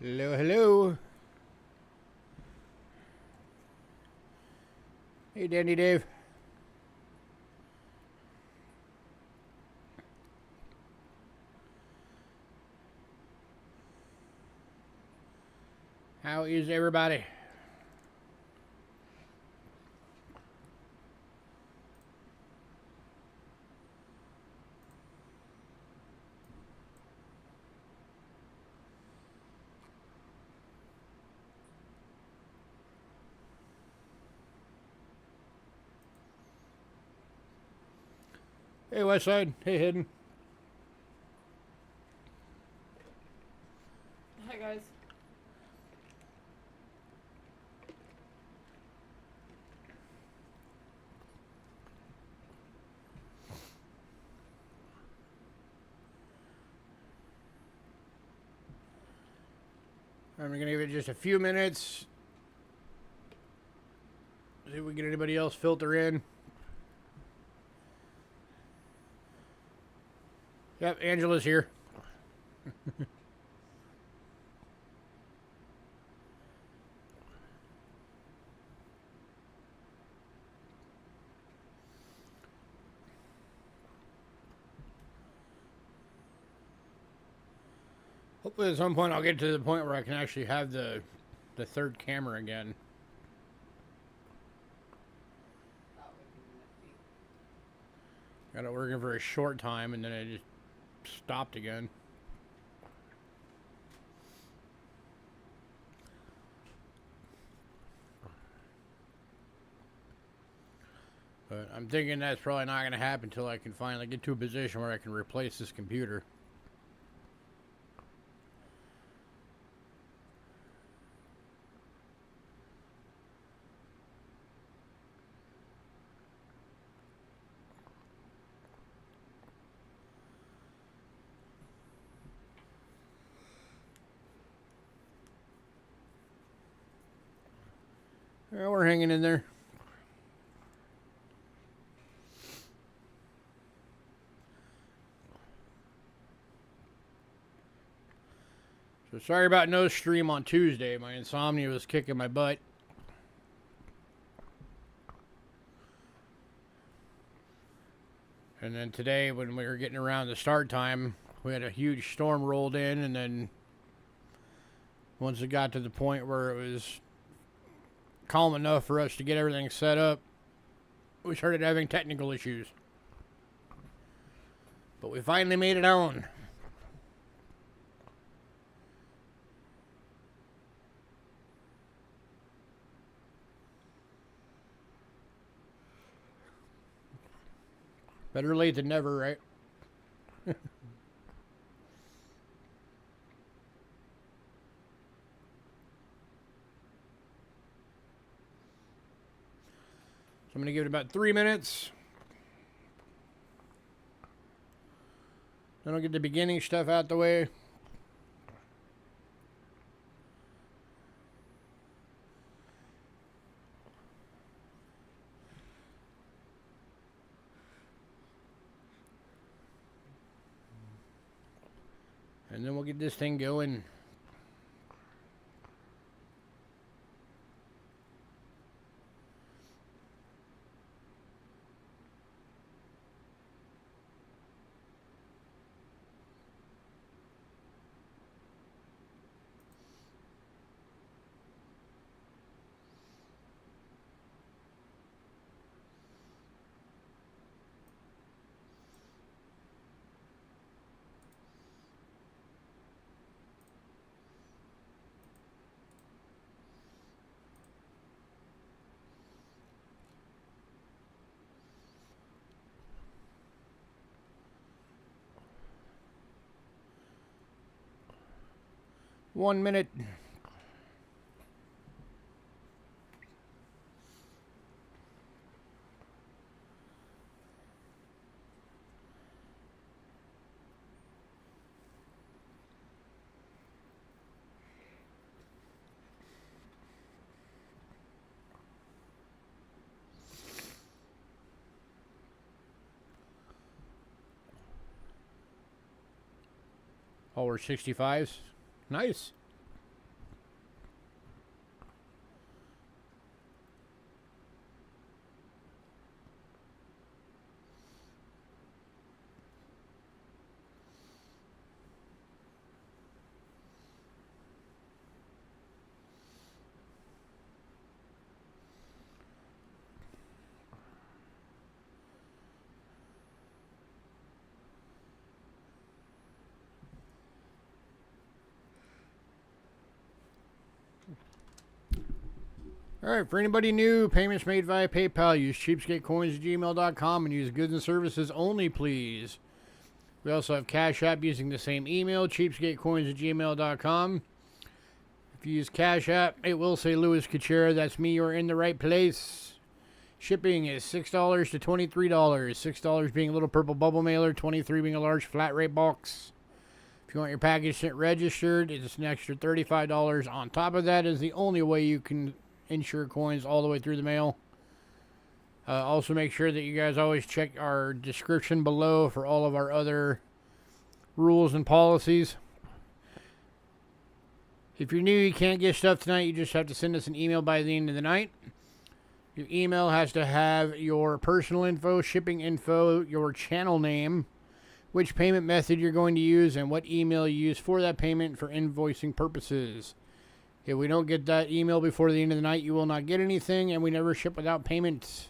Hello, hello. Hey, Dandy Dave. How is everybody? Hey, Westside. Hey, Hidden. Hi, guys. I'm going to give it just a few minutes. See if we can get anybody else filter in. Yep, Angela's here. Hopefully at some point I'll get to the point where I can actually have the third camera again. Got it working for a short time and then it just stopped again. But I'm thinking that's probably not going to happen until I can finally get to a position where I can replace this computer. Yeah, we're hanging in there. So sorry about no stream on Tuesday. My insomnia was kicking my butt. And then today, when we were getting around the start time, we had a huge storm rolled in, and then once it got to the point where it was calm enough for us to get everything set up, we started having technical issues. But we finally made it on. Better late than never, right? So I'm going to give it about 3 minutes. Then I'll get the beginning stuff out the way. And then we'll get this thing going. One minute. Oh, we're 65s. Nice. Alright, for anybody new, payments made via PayPal. Use cheapskatecoins@gmail.com and use goods and services only, please. We also have Cash App using the same email, cheapskatecoins@gmail.com. If you use Cash App, it will say Louis Kuchera. That's me. You're in the right place. Shipping is $6 to $23. $6 being a little purple bubble mailer, $23 being a large flat rate box. If you want your package sent registered, it's an extra $35 on top of that. Is the only way you can insure coins all the way through the mail. Also make sure that you guys always check our description below for all of our other rules and policies. If you're new, you can't get stuff tonight. You just have to send us an email by the end of the night. Your email has to have your personal info, shipping info, your channel name, which payment method you're going to use, and what email you use for that payment for invoicing purposes. If we don't get that email before the end of the night, you will not get anything, and we never ship without payment.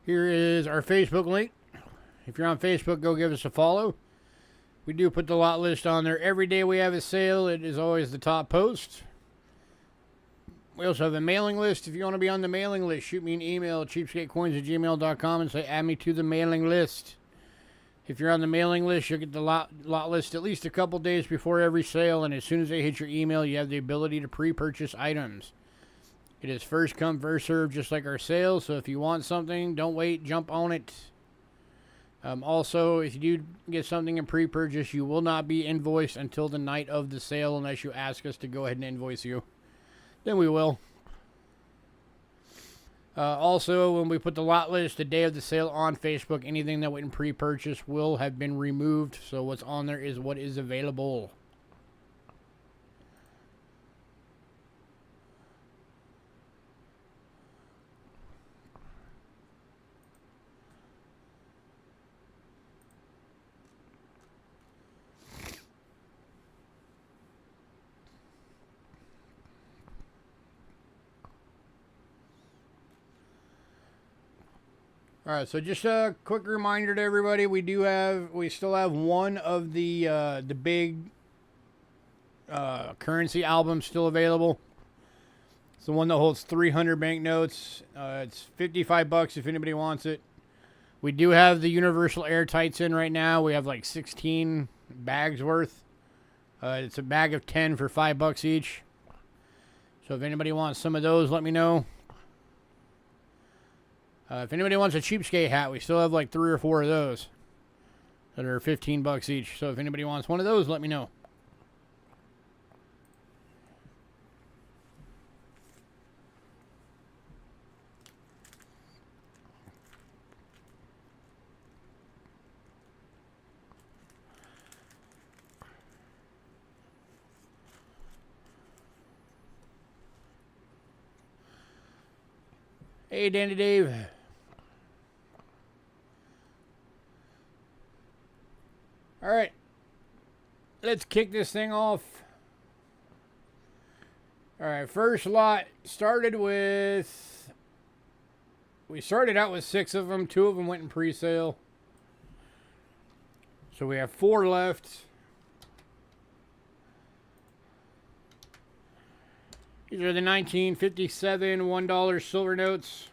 Here is our Facebook link. If you're on Facebook, go give us a follow. We do put the lot list on there every day we have a sale. It is always the top post. We also have a mailing list. If you want to be on the mailing list, shoot me an email at cheapskatecoins@gmail.com and say add me to the mailing list. If you're on the mailing list, you'll get the lot list at least a couple days before every sale, and as soon as they hit your email, you have the ability to pre-purchase items. It is first come, first serve, just like our sales, so if you want something, don't wait, jump on it. Also, if you do get something in pre-purchase, you will not be invoiced until the night of the sale unless you ask us to go ahead and invoice you. Then we will. Also, when we put the lot list the day of the sale on Facebook, anything that went in pre-purchase will have been removed. So what's on there is what is available. All right, so just a quick reminder to everybody: we still have one of the big currency albums still available. It's the one that holds 300 banknotes. It's $55 if anybody wants it. We do have the universal airtights in right now. We have like 16 bags worth. It's a bag of 10 for $5 each. So if anybody wants some of those, let me know. If anybody wants a cheapskate hat, we still have like 3 or 4 of those that are $15 each. So if anybody wants one of those, let me know. Hey, Danny Dave. All right, let's kick this thing off. All right, first lot started with, we started out with 6 of them. 2 of them went in pre-sale. So we have 4 left. These are the 1957 $1 silver notes.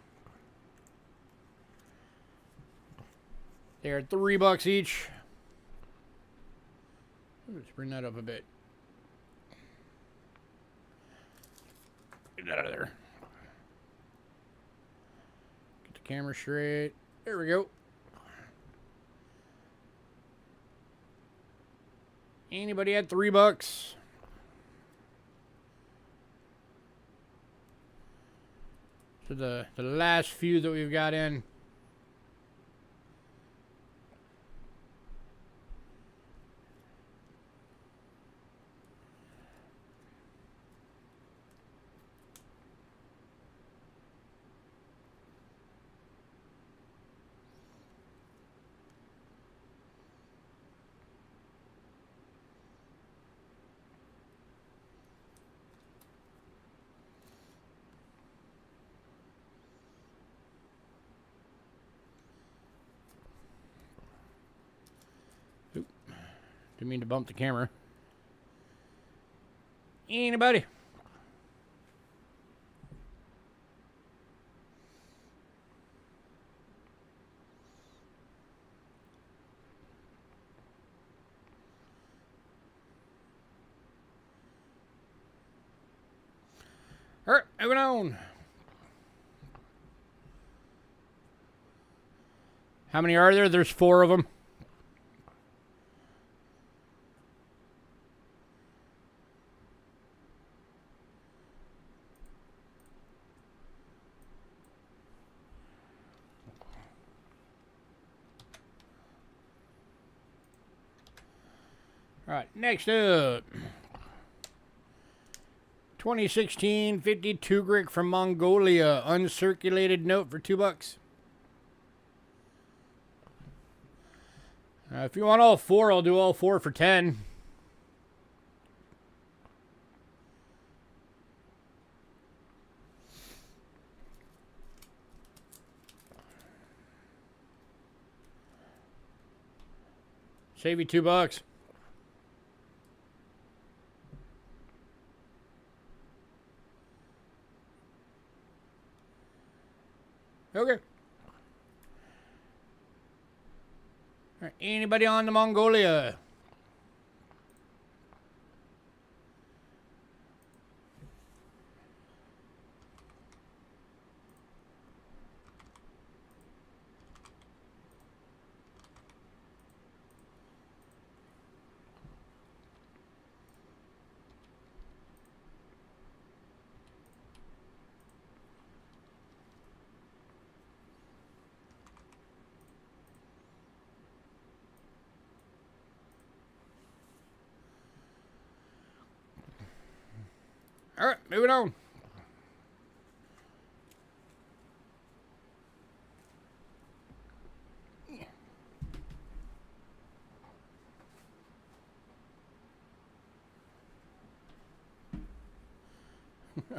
They are $3 each. Let's bring that up a bit. Get that out of there. Get the camera straight. There we go. Anybody at $3? So the last few that we've got in. Didn't mean to bump the camera. Anybody? All right, moving on. How many are there? There's 4 of them. All right, next up. 2016 52 Grig from Mongolia. Uncirculated note for $2. If you want all 4, I'll do all 4 for 10. Save you $2. Okay. All right, anybody on the Mongolia? All right, moving on.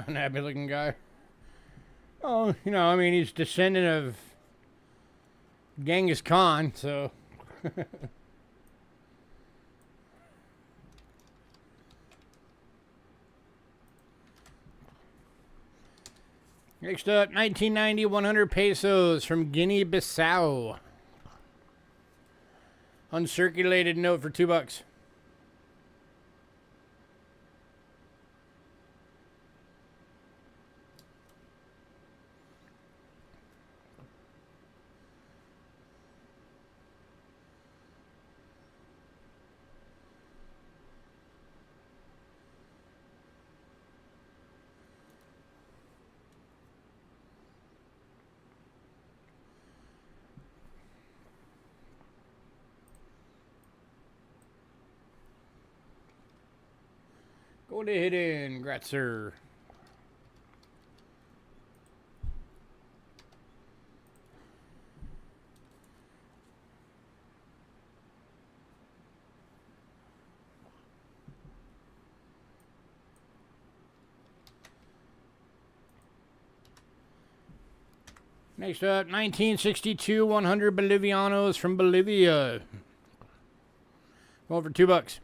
Unhappy looking guy. Oh, you know, I mean, he's descendant of Genghis Khan, so. Next up, 1990 100 pesos from Guinea-Bissau. Uncirculated note for $2. Go ahead and Gratzer. Next up, 1962 100 Bolivianos from Bolivia. Going for $2.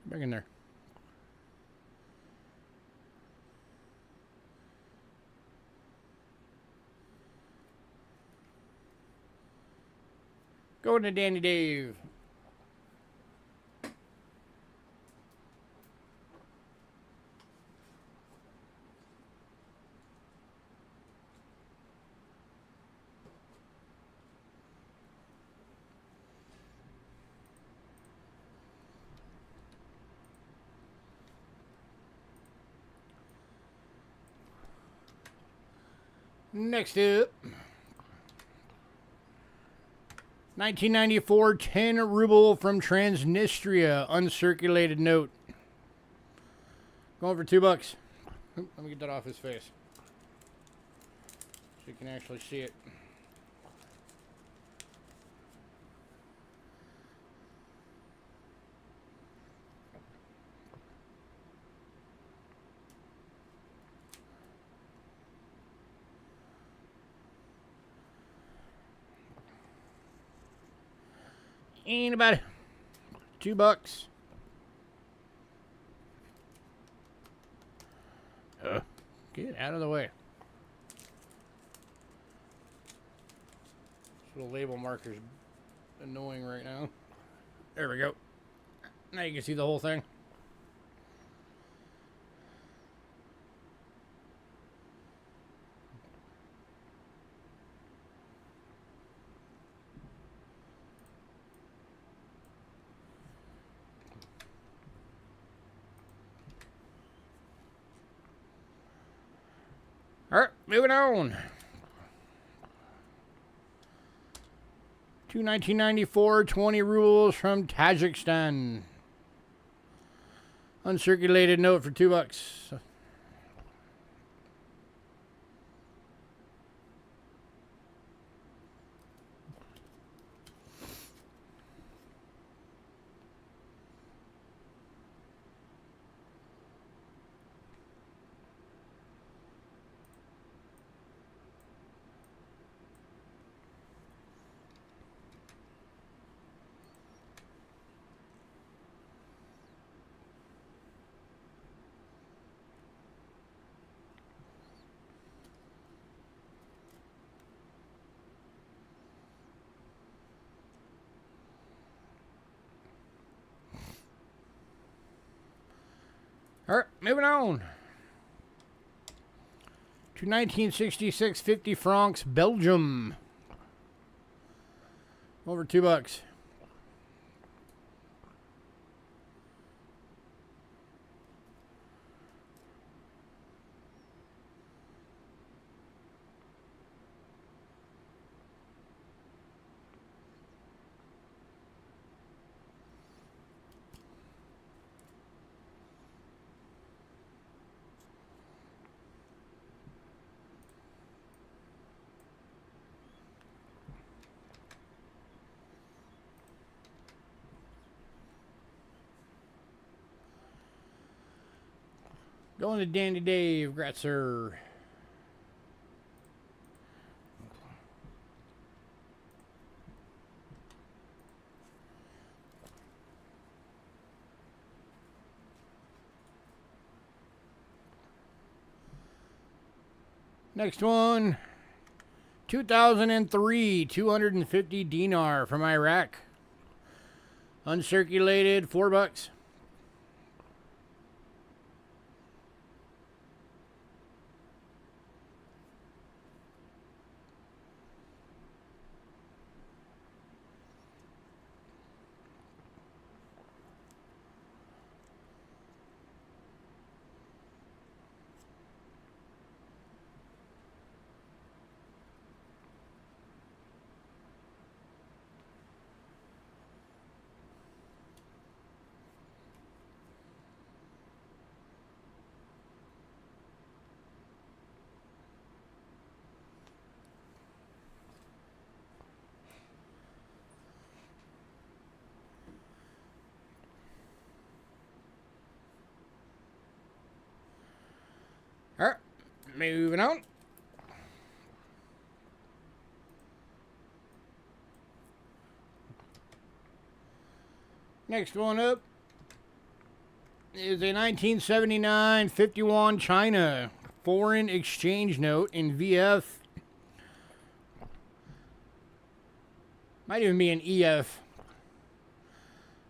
Back in there. Going to Danny Dave. Next up, 1994 10 ruble from Transnistria, uncirculated note. Going for $2. Oop, let me get that off his face so you can actually see it. Anybody? $2. Get out of the way. This little label marker's annoying right now. There we go. Now you can see the whole thing. Alright, moving on. 1994 20 rules from Tajikistan. Uncirculated note for $2. Alright, moving on. To 1966 50 francs, Belgium. Over $2. Going to Dandy Dave, Gratzer. Next one, 2003, 250 dinar from Iraq. Uncirculated, $4. All right, moving on. Next one up is a 1979 51 China foreign exchange note in VF. Might even be an EF.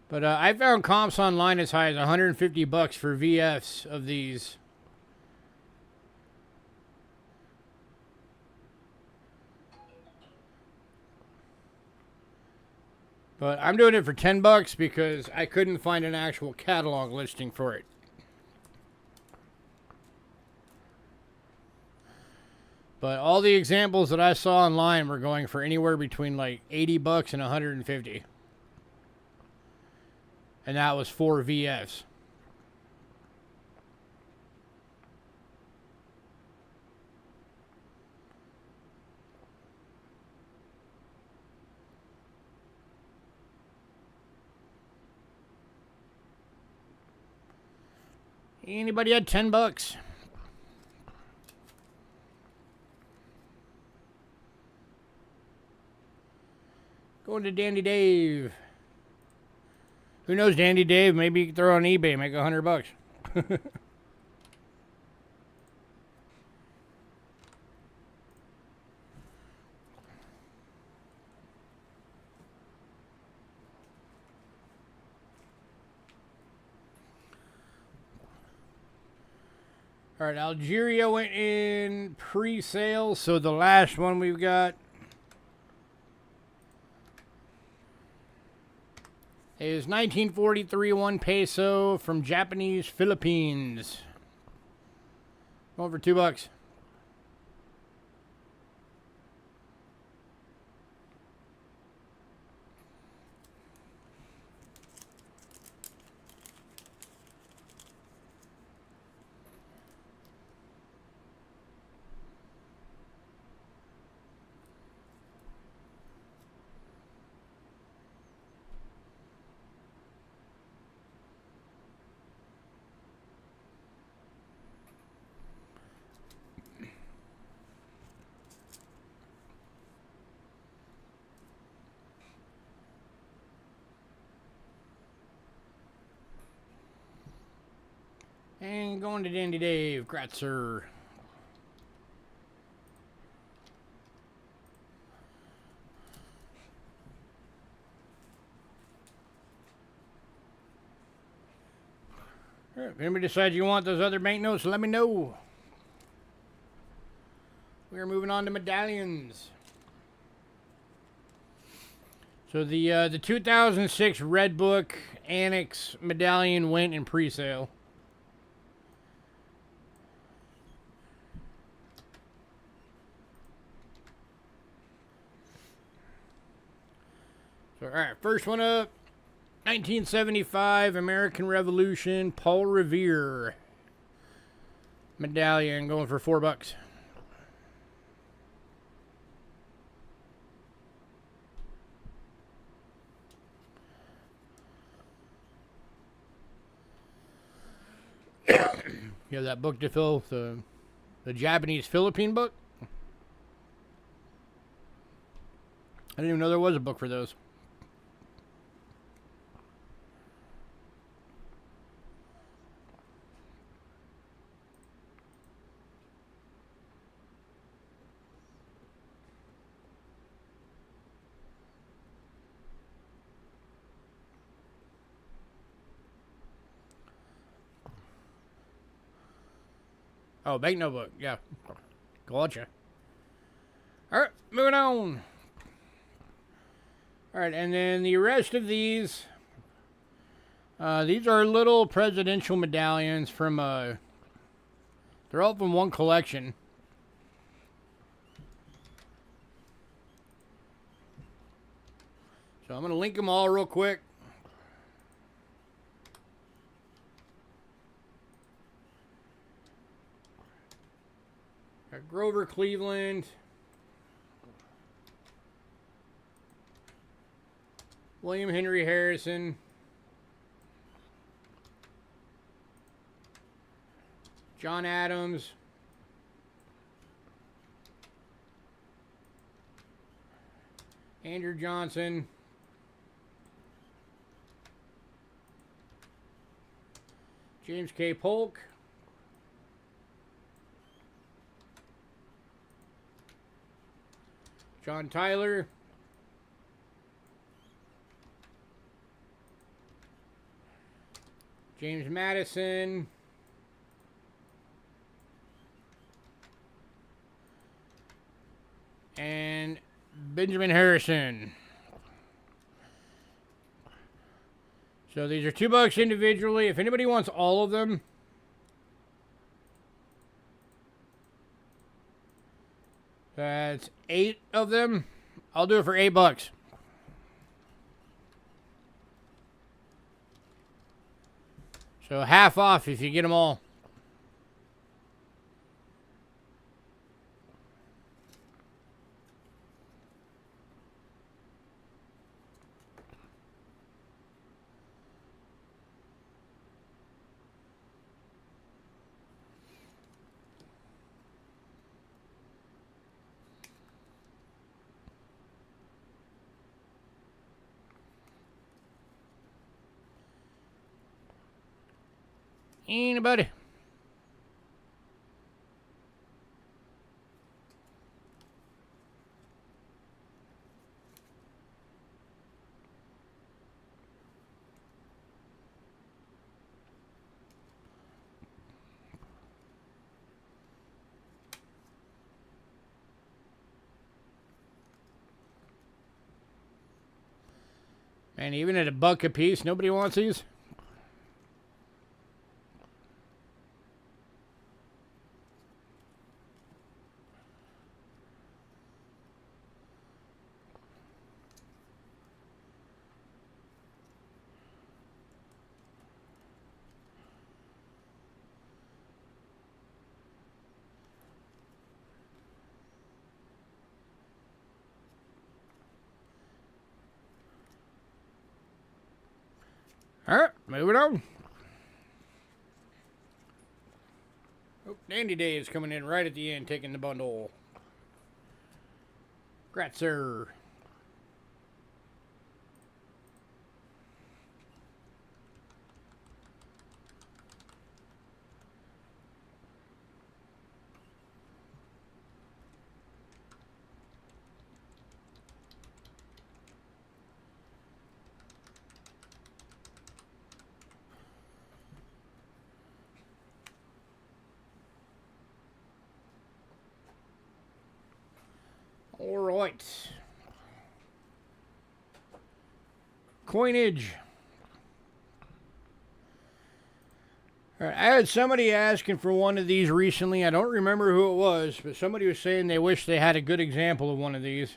But I found comps online as high as $150 for VFs of these. But I'm doing it for $10 because I couldn't find an actual catalog listing for it. But all the examples that I saw online were going for anywhere between like $80 and $150. And that was for VFs. Anybody had $10? Going to Dandy Dave. Who knows, Dandy Dave? Maybe you can throw on eBay, make $100. All right, Algeria went in pre-sale, so the last one we've got is 1943 1 peso from Japanese Philippines. Going for $2. And going to Dandy Dave, Gratzer. If anybody decides you want those other banknotes, let me know. We are moving on to medallions. So the 2006 Red Book Annex medallion went in pre-sale. So, all right, first one up, 1975 American Revolution Paul Revere medallion going for $4. You have that book to fill, the Japanese Philippine book. I didn't even know there was a book for those. Oh, banknote book, yeah. Gotcha. Alright, moving on. Alright, and then the rest of these are little presidential medallions from, they're all from one collection. So I'm going to link them all real quick. Grover Cleveland, William Henry Harrison, John Adams, Andrew Johnson, James K. Polk, John Tyler, James Madison, and Benjamin Harrison. So these are $2 individually. If anybody wants all of them, that's 8 of them. I'll do it for $8. So half off if you get them all. Anybody? And even at $1 a piece, nobody wants these? All right, moving on. Oh, Dandy Dave's coming in right at the end, taking the bundle. Congrats, sir. All right. Coinage. All right, I had somebody asking for one of these recently. I don't remember who it was, but somebody was saying they wish they had a good example of one of these.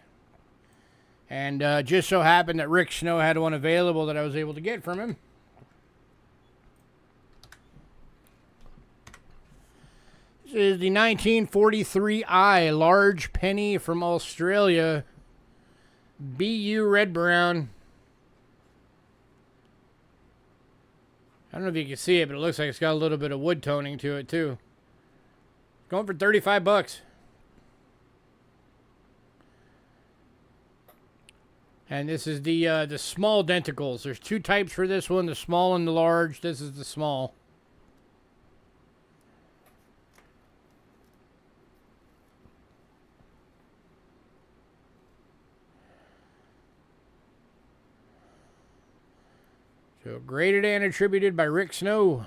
And just so happened that Rick Snow had one available that I was able to get from him. This is the 1943I large penny from Australia. BU red brown. I don't know if you can see it, but it looks like it's got a little bit of wood toning to it too. Going for $35. And this is the small denticles. There's two types for this one, the small and the large. This is the small. So graded and attributed by Rick Snow.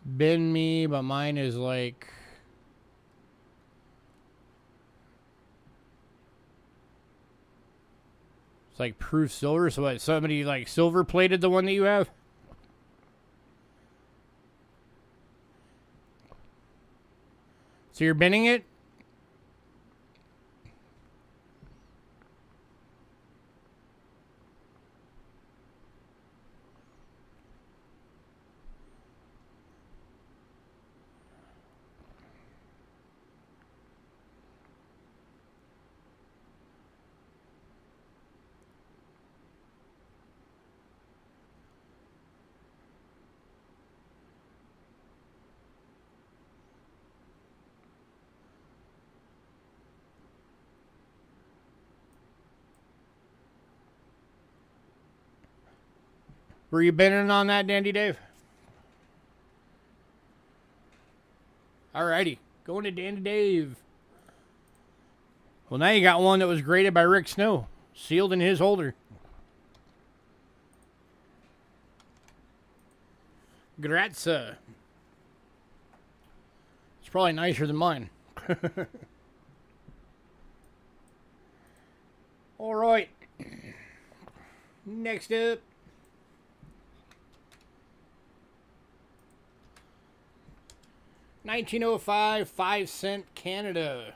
Bend me, but mine is like... It's like proof silver. So what, somebody like silver plated the one that you have? So you're bending it? Were you bending on that, Dandy Dave? Alrighty. Going to Dandy Dave. Well, now you got one that was graded by Rick Snow. Sealed in his holder. Grazza. It's probably nicer than mine. Alright. Next up. $19.05, 5-cent Canada.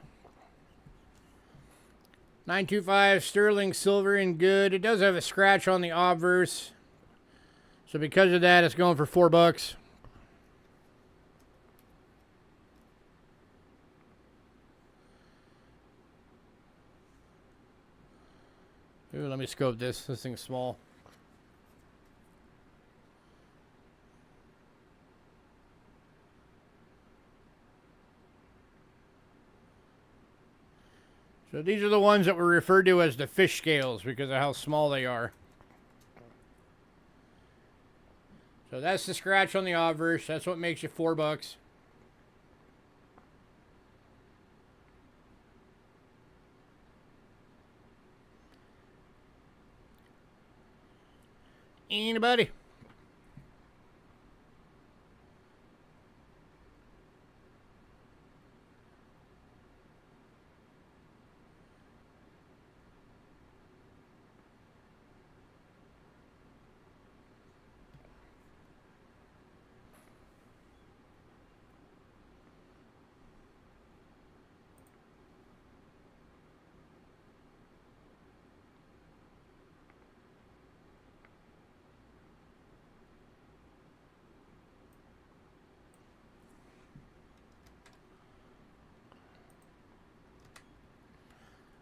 925 sterling silver and good. It does have a scratch on the obverse. So because of that, it's going for $4. Ooh, let me scope this. This thing's small. So these are the ones that were referred to as the fish scales because of how small they are. So that's the scratch on the obverse. That's what makes you $4. Anybody?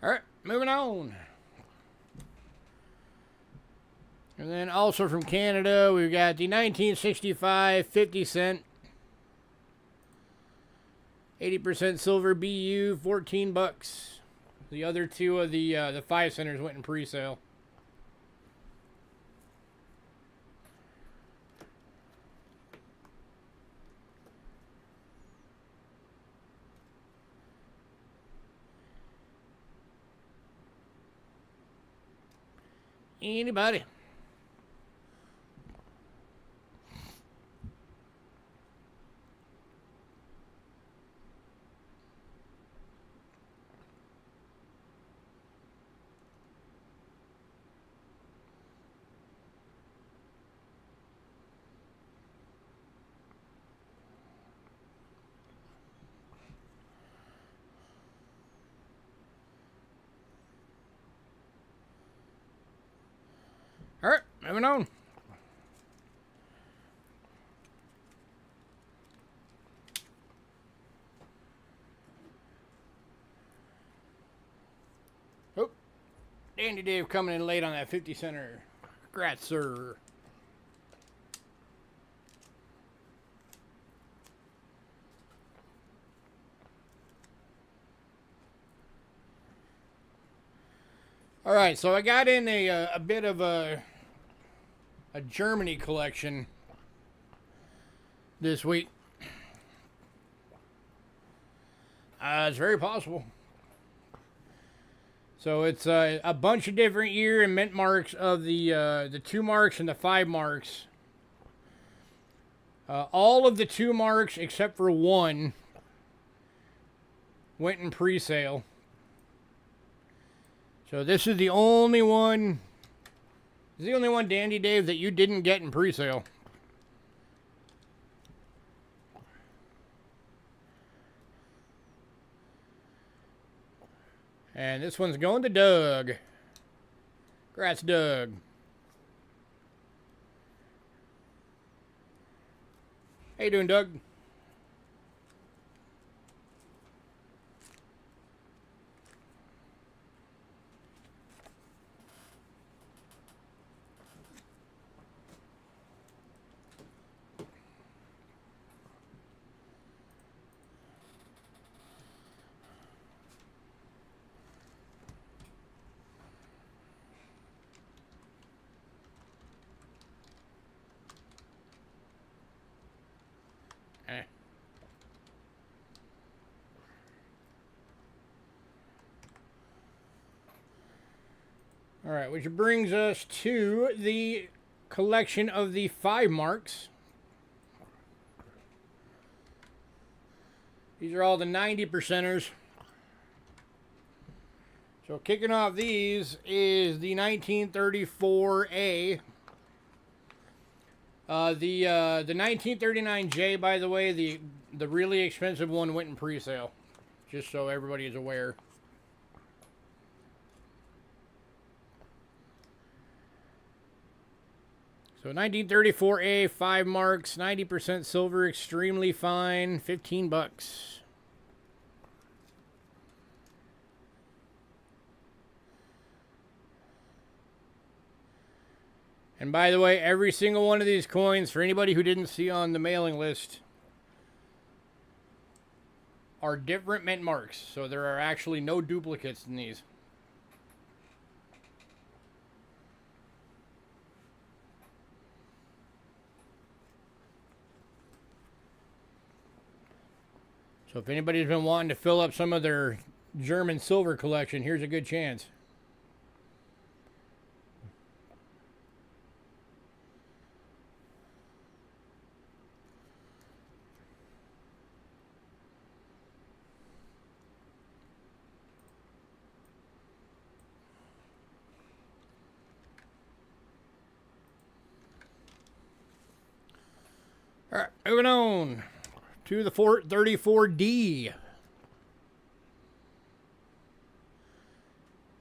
All right, moving on. And then also from Canada, we've got the 1965 50 cent 80% silver BU, $14. The other two of the 5 centers went in pre-sale. Anybody? All right, moving on. Oh, Dandy Dave coming in late on that 50 center. Congrats, sir. All right, so I got in a bit of a Germany collection this week. It's very possible. So it's a bunch of different year and mint marks of the 2 marks and the 5 marks. All of the 2 marks except for 1 went in pre-sale. So this is the only one. This is the only one, Dandy Dave, that you didn't get in pre-sale. And this one's going to Doug. Congrats, Doug. How you doing, Doug? All right, which brings us to the collection of the 5 marks. These are all the 90 percenters. So kicking off these is the 1934A. The 1939J, by the way, the really expensive one went in pre-sale. Just so everybody is aware. So 1934A, 5 marks, 90% silver, extremely fine, $15. And by the way, every single one of these coins, for anybody who didn't see on the mailing list, are different mint marks. So there are actually no duplicates in these. So if anybody's been wanting to fill up some of their German silver collection, here's a good chance. All right, moving on to the 34D.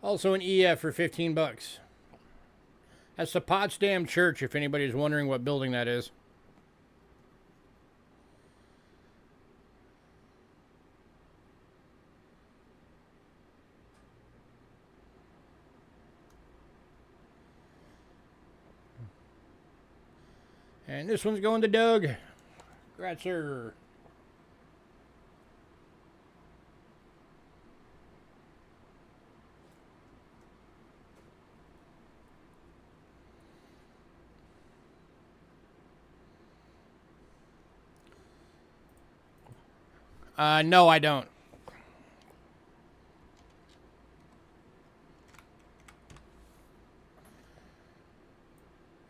Also an EF for 15 bucks. That's the Potsdam Church, if anybody's wondering what building that is. And this one's going to Doug. Congrats, sir. No, I don't.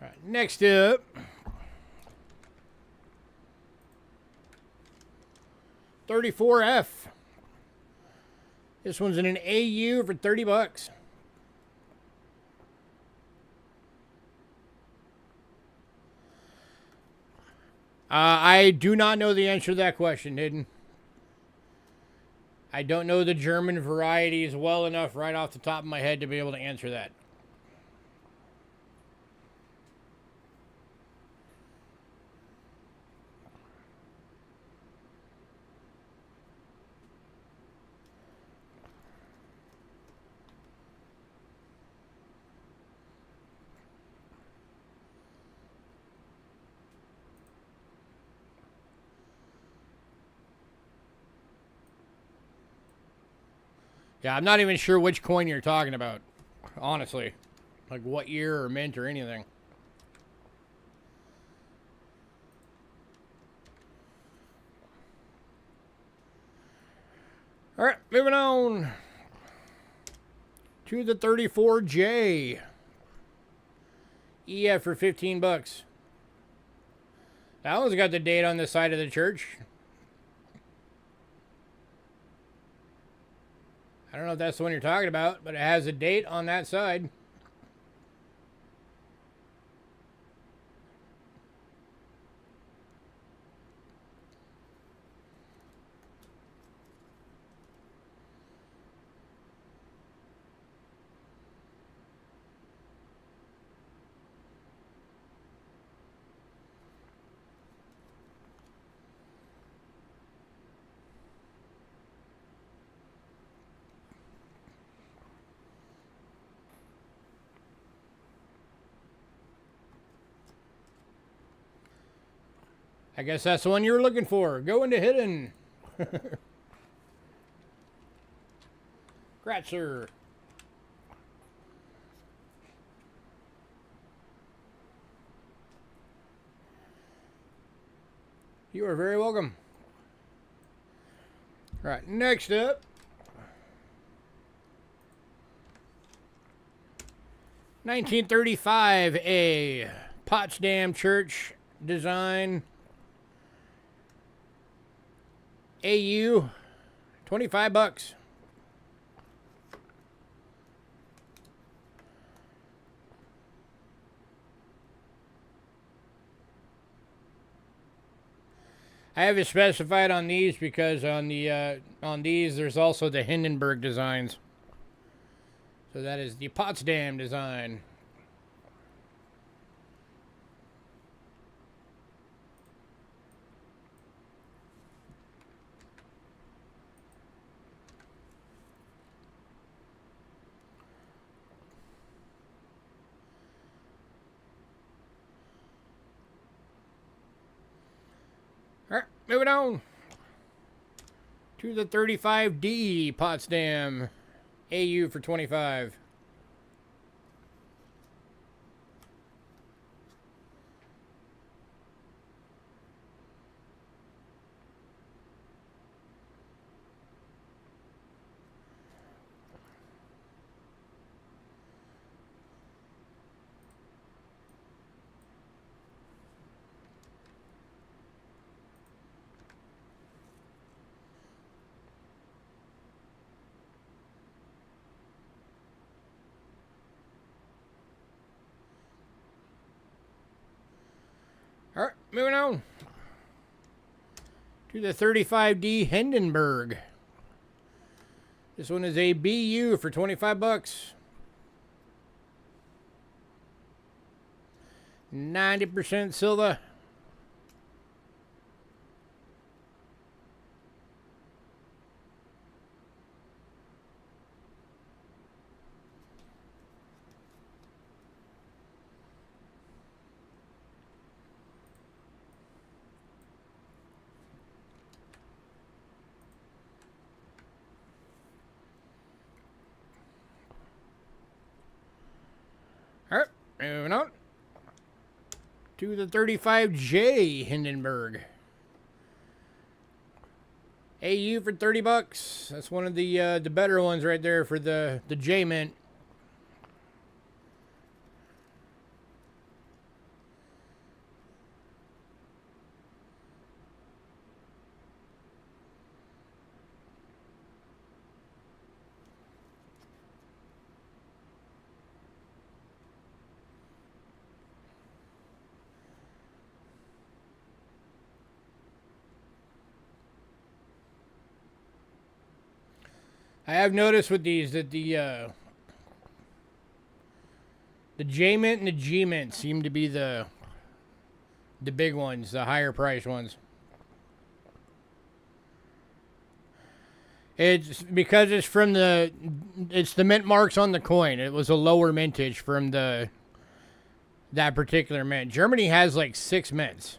All right, next up. $34F. This one's in an AU for 30 bucks. I do not know the answer to that question, Hidden. I don't know the German varieties well enough right off the top of my head to be able to answer that. Yeah, I'm not even sure which coin you're talking about, honestly. Like what year or mint or anything. All right, moving on to the 34J. EF for 15 bucks. That one's got the date on the side of the church. I don't know if that's the one you're talking about, but it has a date on that side. I guess that's the one you were looking for. Go into hidden. Gratzer. You are very welcome. All right, next up. 1935, a Potsdam Church design. AU, 25 bucks. I have it specified on these because on these there's also the Hindenburg designs. So that is the Potsdam design. Alright, moving on to the 35D Potsdam AU for 25. Alright, moving on to the 35D Hindenburg. This one is a BU for 25 bucks. 90% silver. Alright, moving on to the 35J Hindenburg. AU for 30 bucks. That's one of the better ones right there for the J Mint. I have noticed with these that the J Mint and the G Mint seem to be the big ones, the higher price ones. It's because it's from the mint marks on the coin. It was a lower mintage from that particular mint. Germany has like 6 mints.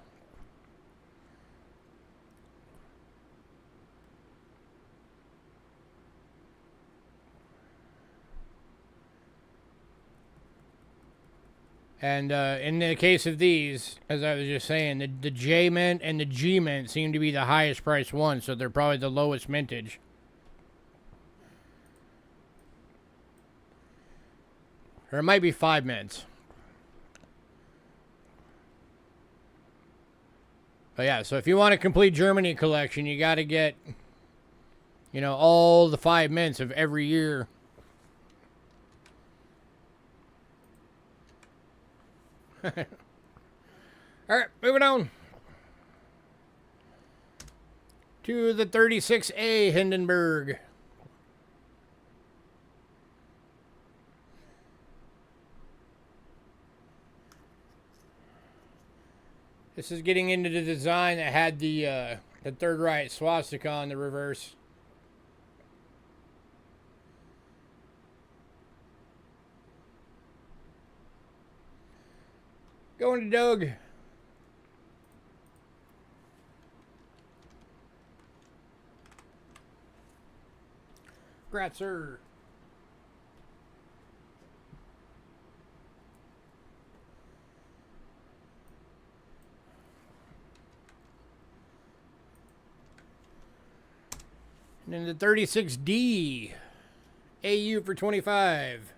And in the case of these, as I was just saying, the J Mint and the G Mint seem to be the highest priced ones, so they're probably the lowest mintage. Or it might be 5 mints. But yeah, so if you want a complete Germany collection, you got to get, you know, all the 5 mints of every year. Alright, moving on to the 36A Hindenburg. This is getting into the design that had the Third Reich swastika on the reverse. Going to Doug. Gratzer. And then the 36D AU for 25.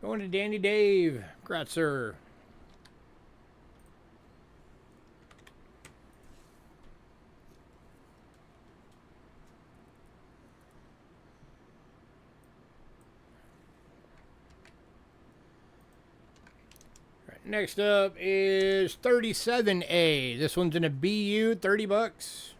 Going to Dandy Dave. Gratzer. Next up is 37A. This one's in a BU, 30 bucks.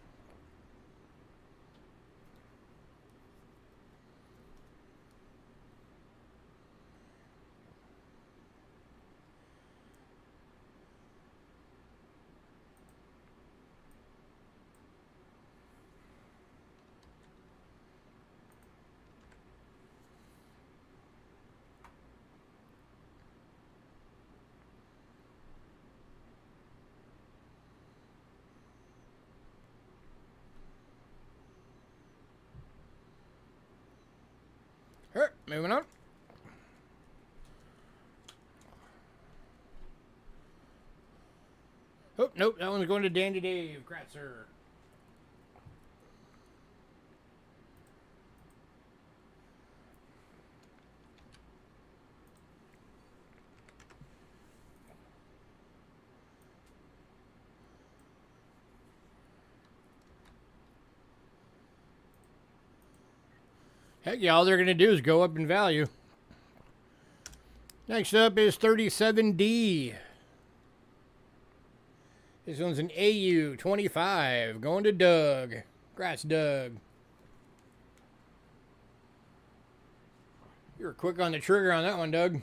moving on. Oh, nope, that one's going to Dandy Dave. Kratzer. Heck yeah, all they're going to do is go up in value. Next up is 37D. This one's an AU 25 going to Doug. Congrats, Doug. You were quick on the trigger on that one, Doug.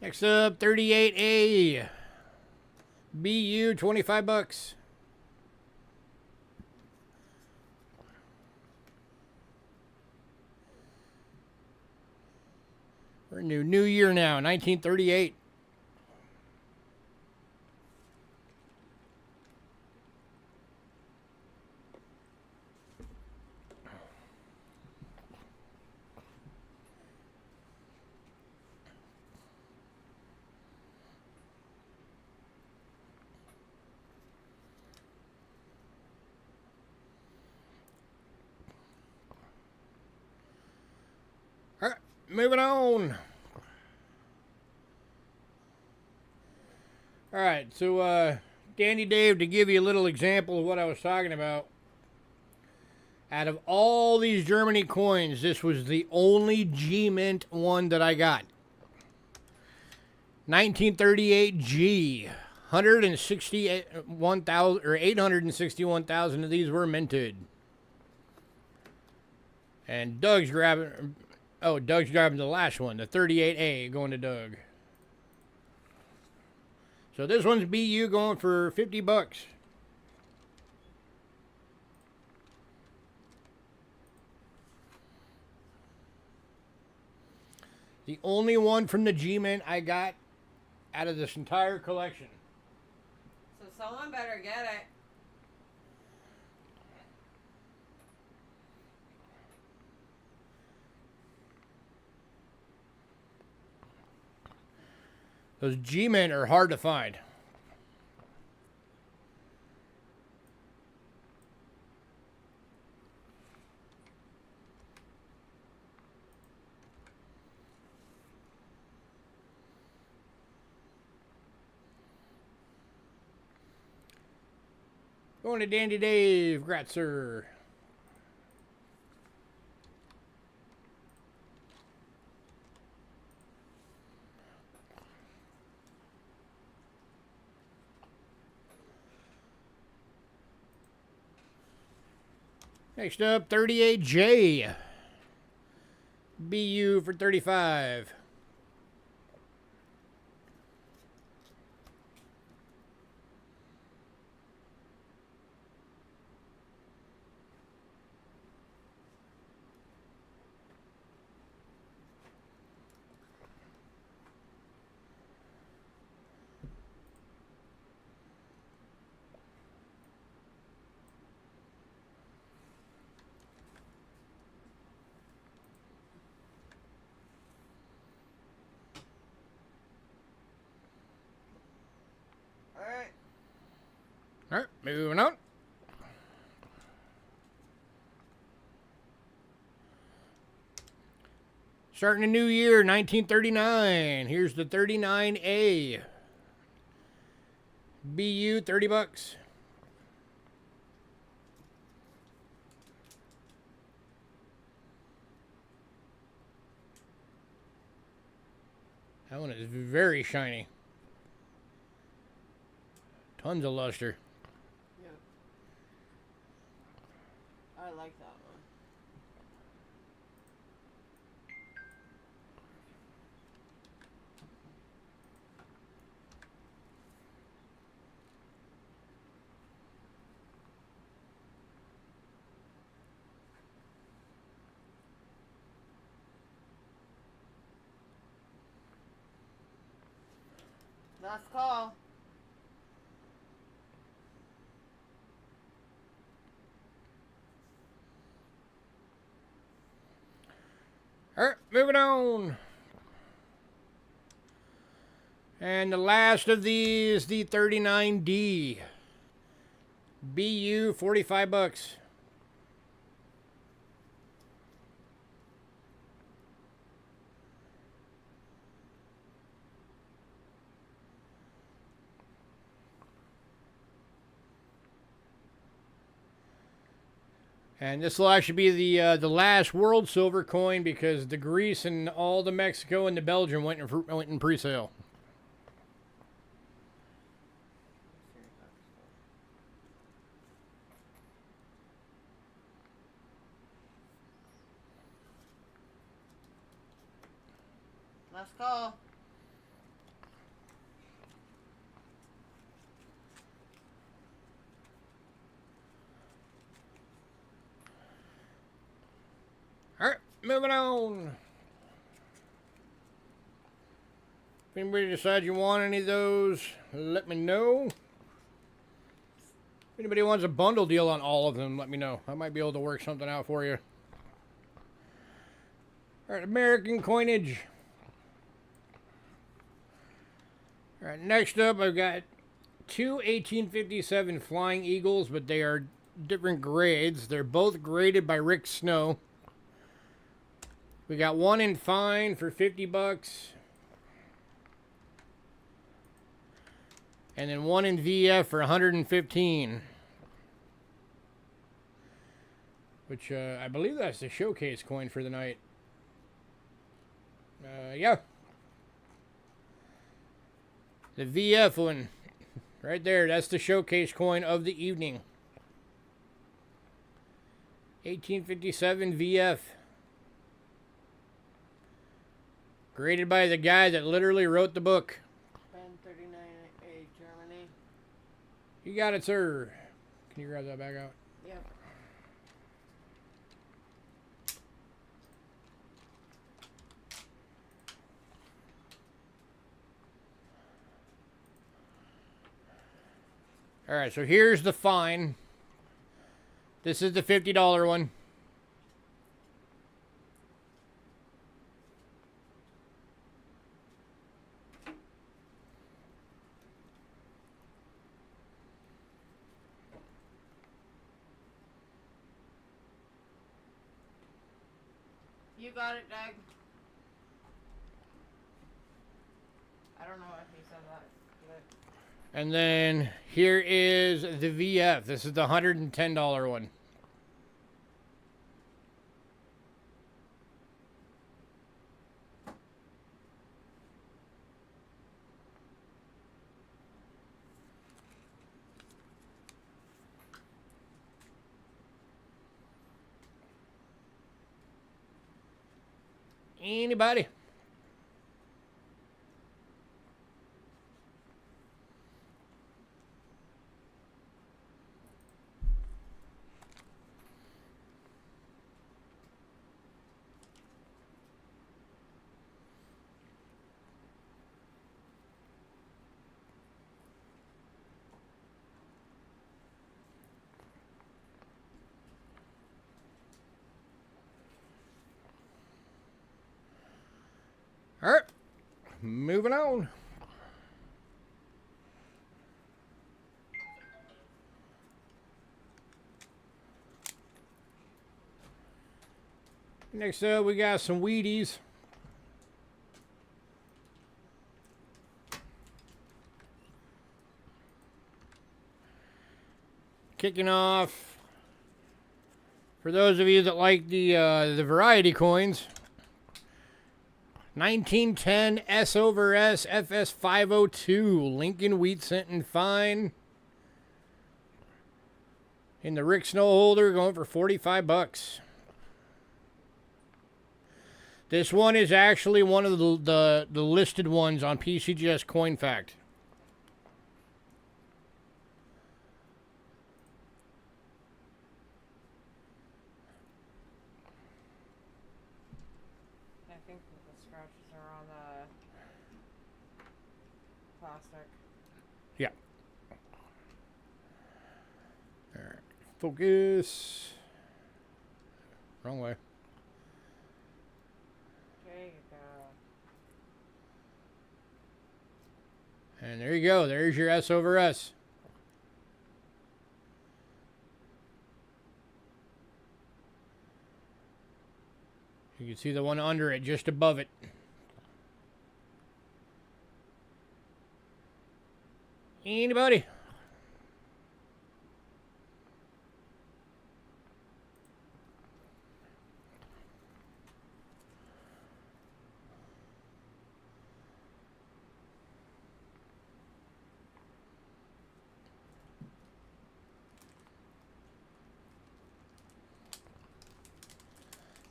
Next up, 38A. BU, 25 bucks. We're in new year now, 1938. All right, moving on. All right, so Dandy Dave, to give you a little example of what I was talking about, out of all these Germany coins, this was the only G-Mint one that I got. 1938 G. 161,000 or 861,000 of these were minted. And Doug's grabbing, oh, Doug's grabbing the last one, the 38A, going to Doug. So this one's BU going for 50 bucks. The only one from the G-Mint I got out of this entire collection. So someone better get it. Those G-Mint are hard to find. Going to Dandy Dave, Gratzer. Next up, 38J. BU for 35. All right, moving on. Starting a new year, 1939. Here's the 39A. BU, 30 bucks. That one is very shiny. Tons of luster. I like that one. Last call. Alright, moving on. And the last of these, the 39D. BU, 45 bucks. And this will actually be the last world silver coin because the Greece and all the Mexico and the Belgium went in pre-sale. Last call. Alright, moving on. If anybody decides you want any of those, let me know. If anybody wants a bundle deal on all of them, let me know. I might be able to work something out for you. Alright, American coinage. Alright, next up I've got two 1857 Flying Eagles, but they are different grades. They're both graded by Rick Snow. We got one in fine for 50 bucks. And then one in VF for 115. Which, I believe that's the showcase coin for the night. Yeah. The VF one. Right there, that's the showcase coin of the evening. 1857 VF. Graded by the guy that literally wrote the book. 1039A Germany. You got it, sir. Can you grab that bag out? Yep. Alright, so here's the fine. This is the $50 one. You got it, Doug. I don't know if he said that. But... And then here is the VF. This is the $110 one. Anybody? All right, moving on. Next up, we got some Wheaties. Kicking off, for those of you that like the variety coins, 1910 S over S FS 502 Lincoln Wheat Cent and Fine. In the Rick Snow holder, going for 45 bucks. This one is actually one of the listed ones on PCGS Coin Fact. I think the scratches are on the plastic. Yeah. All right. Focus. Wrong way. There you go. And there you go. There's your S over S. You can see the one under it, just above it. Anybody?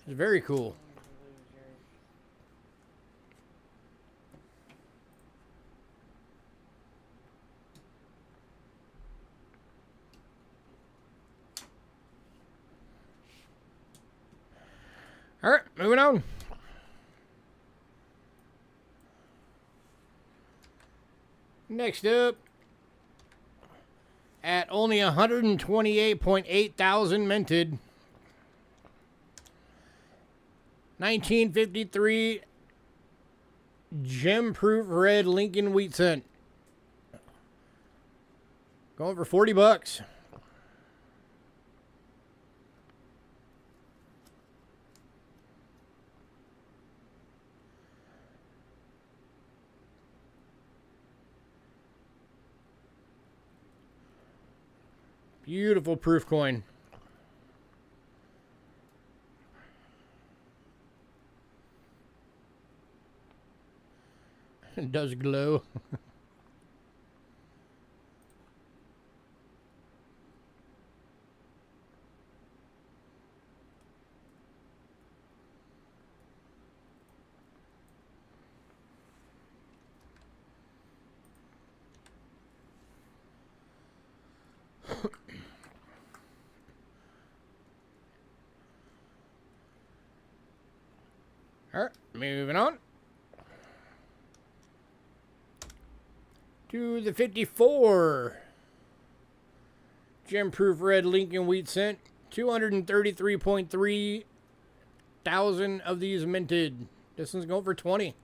It's very cool. All right, moving on. Next up, at only 128.8 thousand minted, 1953 gem-proof red Lincoln wheat cent. Going for $40. Beautiful proof coin. It does glow. All right, moving on to the 54 gem-proof red Lincoln wheat cent. 233.3 thousand of these minted. This one's going for 20.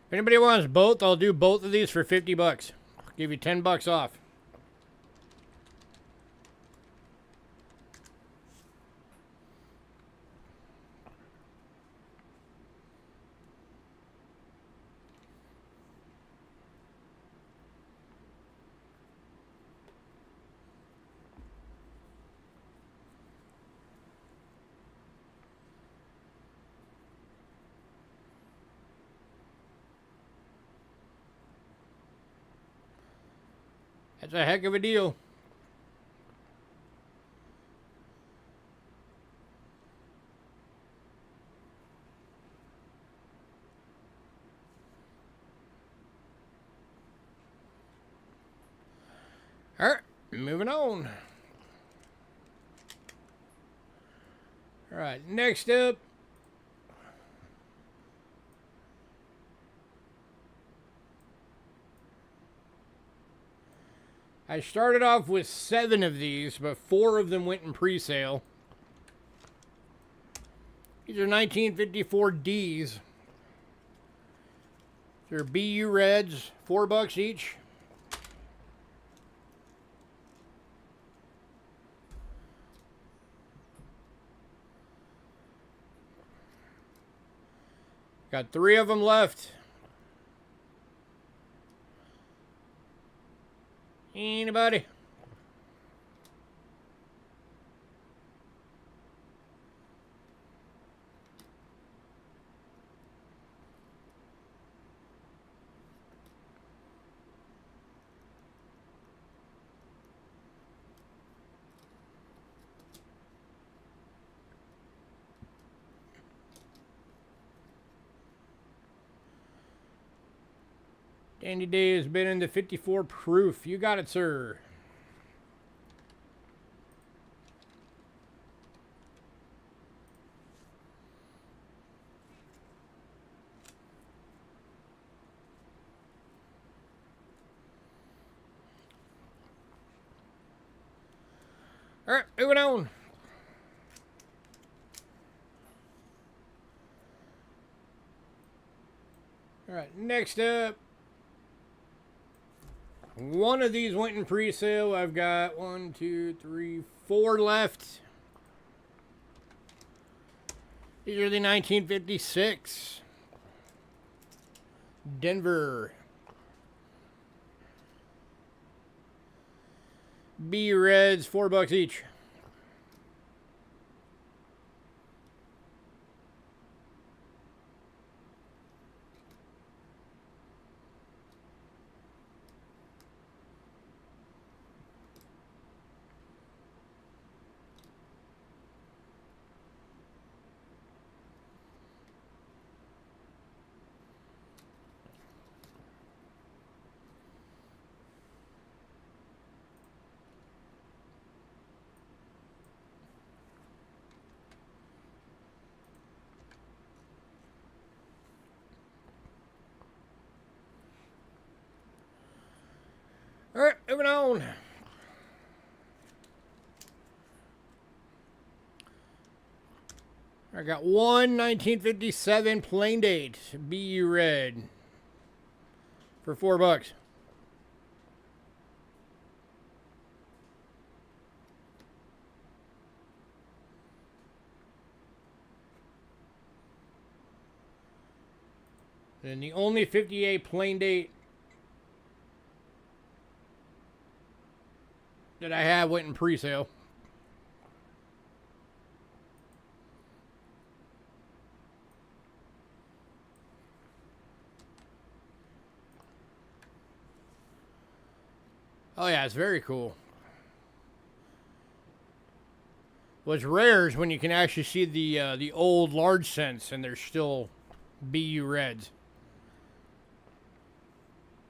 If anybody wants both, I'll do both of these for $50. I'll give you $10 off. That's a heck of a deal. All right, moving on. All right, next up. I started off with 7 of these, but 4 of them went in pre-sale. These are 1954 Ds. They're BU Reds, $4 each. Got 3 of them left. Anybody? Dandy Day has been in the 54 proof. You got it, sir. All right, moving on. All right, next up. One of these went in pre-sale. I've got 1, 2, 3, 4 left. These are the 1956 Denver B Reds, $4 each. All right, moving on. I got one 1957 plain date BU red for $4. And the only 58 plain date that I have went in pre-sale. Oh yeah, it's very cool. What's rare is when you can actually see the old large cents and they're still BU reds.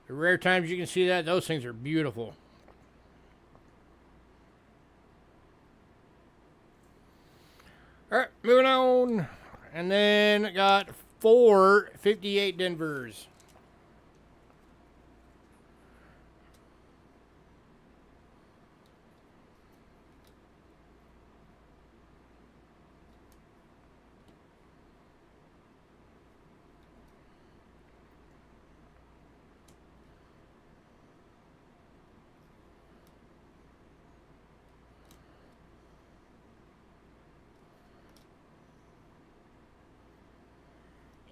The rare times you can see that, those things are beautiful. All right, moving on. And then got 4 58 Denvers.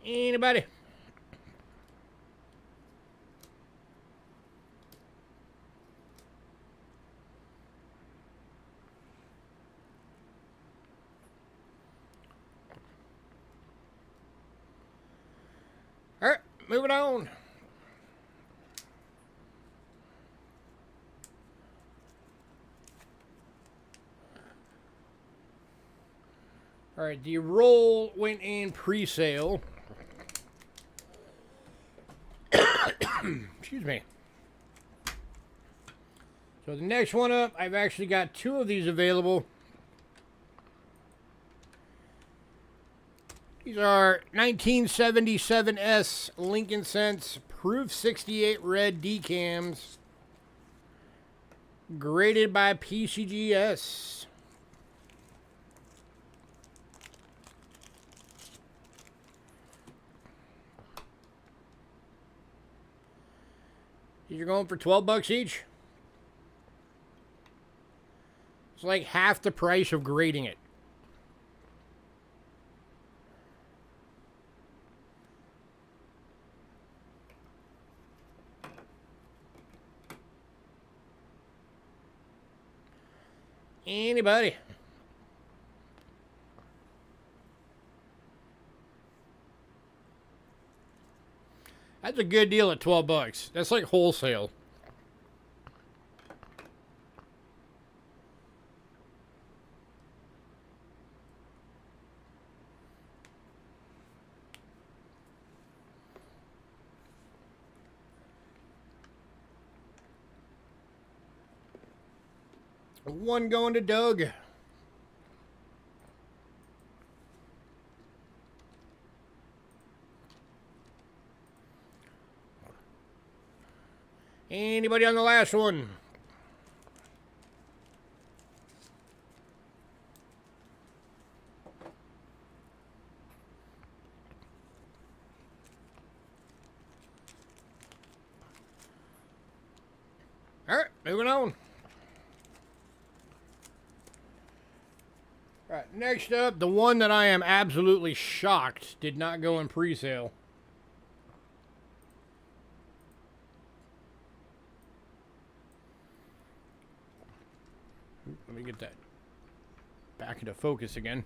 Anybody? All right, moving on. All right, the roll went in pre-sale. Excuse me. So the next one up, I've actually got 2 of these available. These are 1977S Lincoln Cents Proof 68 red decams, graded by PCGS. These are going for $12 each. It's like half the price of grading it. Anybody? That's a good deal at $12. That's like wholesale. One going to Doug. Anybody on the last one? All right, moving on. All right, next up, the one that I am absolutely shocked did not go in pre-sale. Let me get that back into focus again.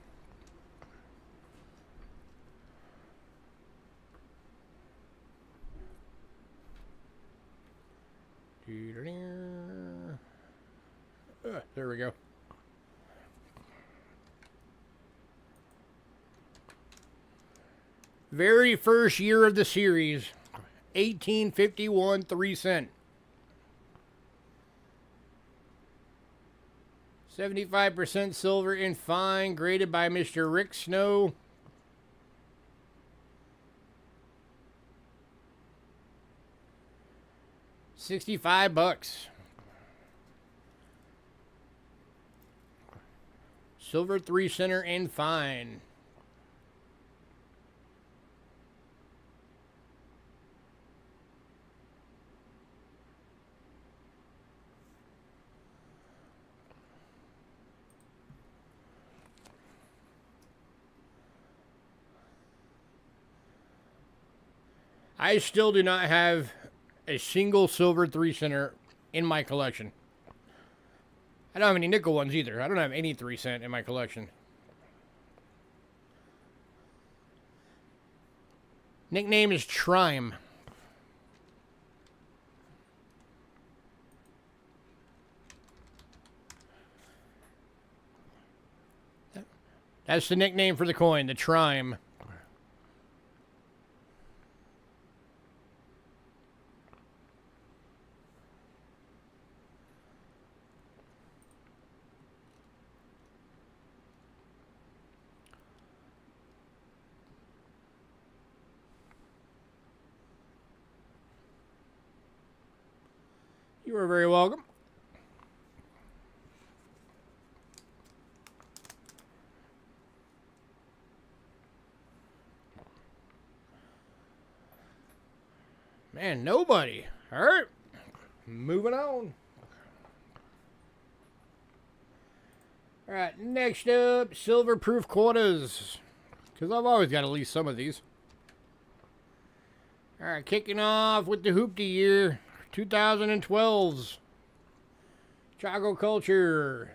There we go. Very first year of the series, 1851 3 cent. 75% silver and fine, graded by Mr. Rick Snow. $65. Silver 3 center and fine. I still do not have a single silver 3 center in my collection. I don't have any nickel ones either. I don't have any 3 cent in my collection. Nickname is Trime. That's the nickname for the coin, the Trime. You are very welcome. Man, nobody. All right. Moving on. All right, next up, silver proof quarters. Because I've always got at least some of these. All right, kicking off with the Hoopty year, 2012's Chaco Culture.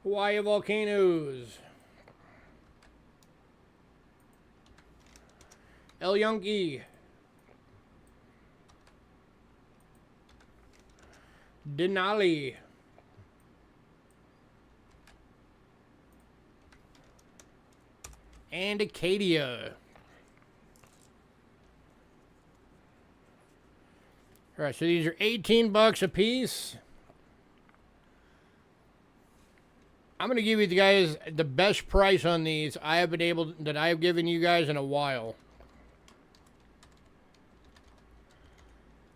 Hawaii Volcanoes. El Yunky. Denali. And Acadia. All right, so these are $18 a piece. I'm going to give you guys the best price on these I have given you guys in a while.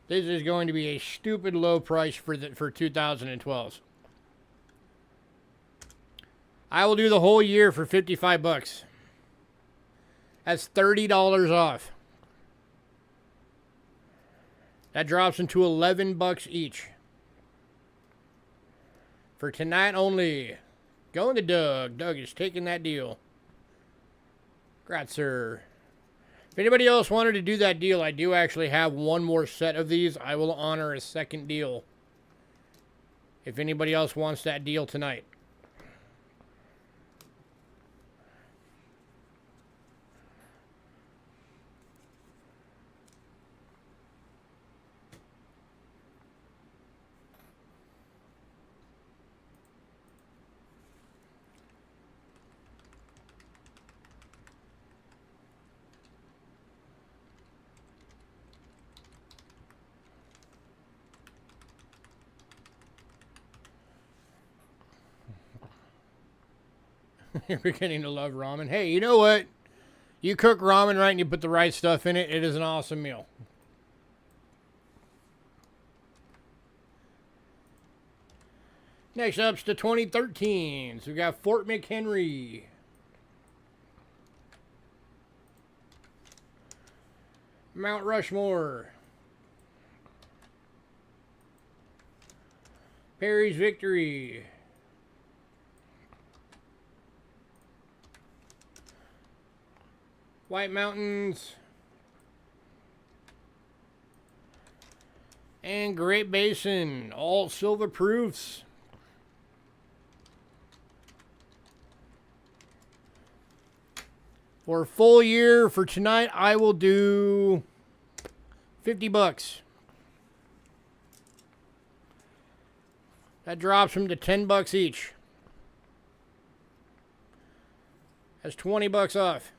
This is going to be a stupid low price for 2012. I will do the whole year for $55. That's $30 off. That drops into $11 each. For tonight only. Going to Doug. Doug is taking that deal. Congrats, sir. If anybody else wanted to do that deal, I do actually have one more set of these. I will honor a second deal. If anybody else wants that deal tonight. You're beginning to love ramen. Hey, you know what? You cook ramen right and you put the right stuff in it, it is an awesome meal. Next up's the 2013s. We got Fort McHenry. Mount Rushmore. Perry's Victory. White Mountains. And Great Basin. All silver proofs. For a full year for tonight, I will do $50. That drops them to $10 each. That's $20 off.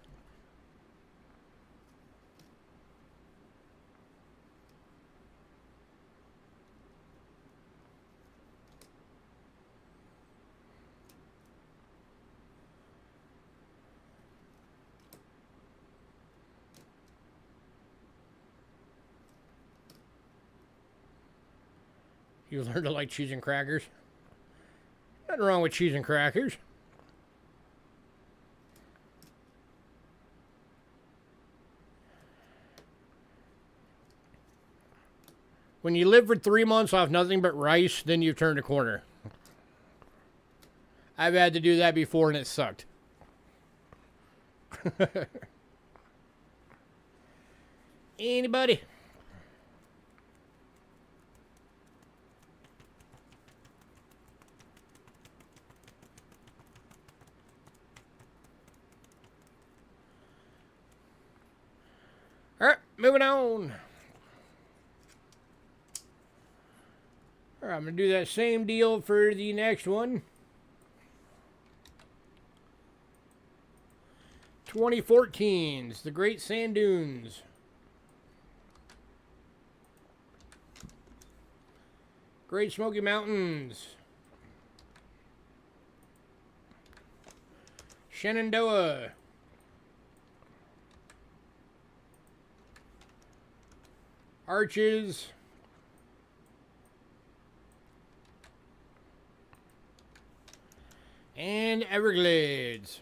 You learn to like cheese and crackers. Nothing wrong with cheese and crackers. When you live for 3 months off nothing but rice, then you've turned a corner. I've had to do that before and it sucked. Anybody? All right, moving on. All right, I'm going to do that same deal for the next one. 2014's The Great Sand Dunes. Great Smoky Mountains. Shenandoah. Arches. And Everglades.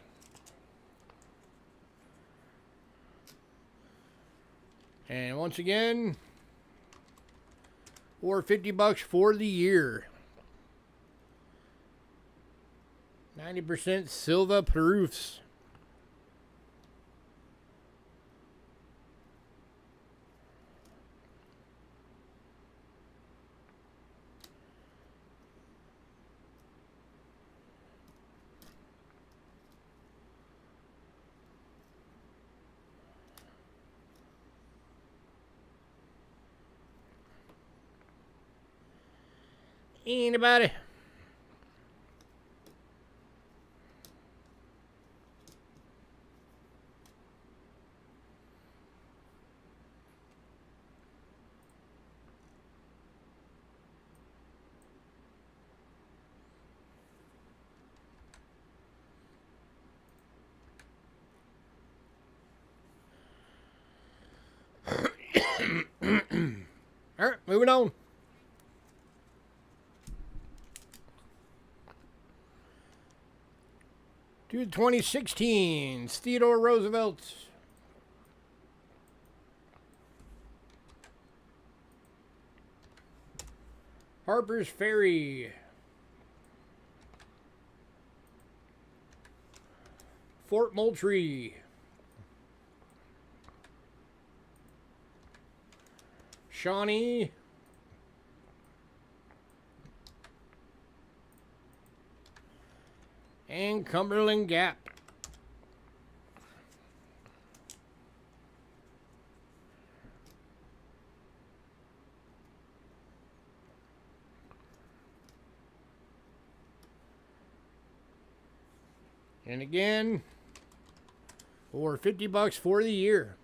And once again, or $50 for the year. 90% silver proofs. Anybody? All right, moving on. To the 2016's Theodore Roosevelt. Harper's Ferry. Fort Moultrie. Shawnee. And Cumberland Gap. And again, or $50 for the year.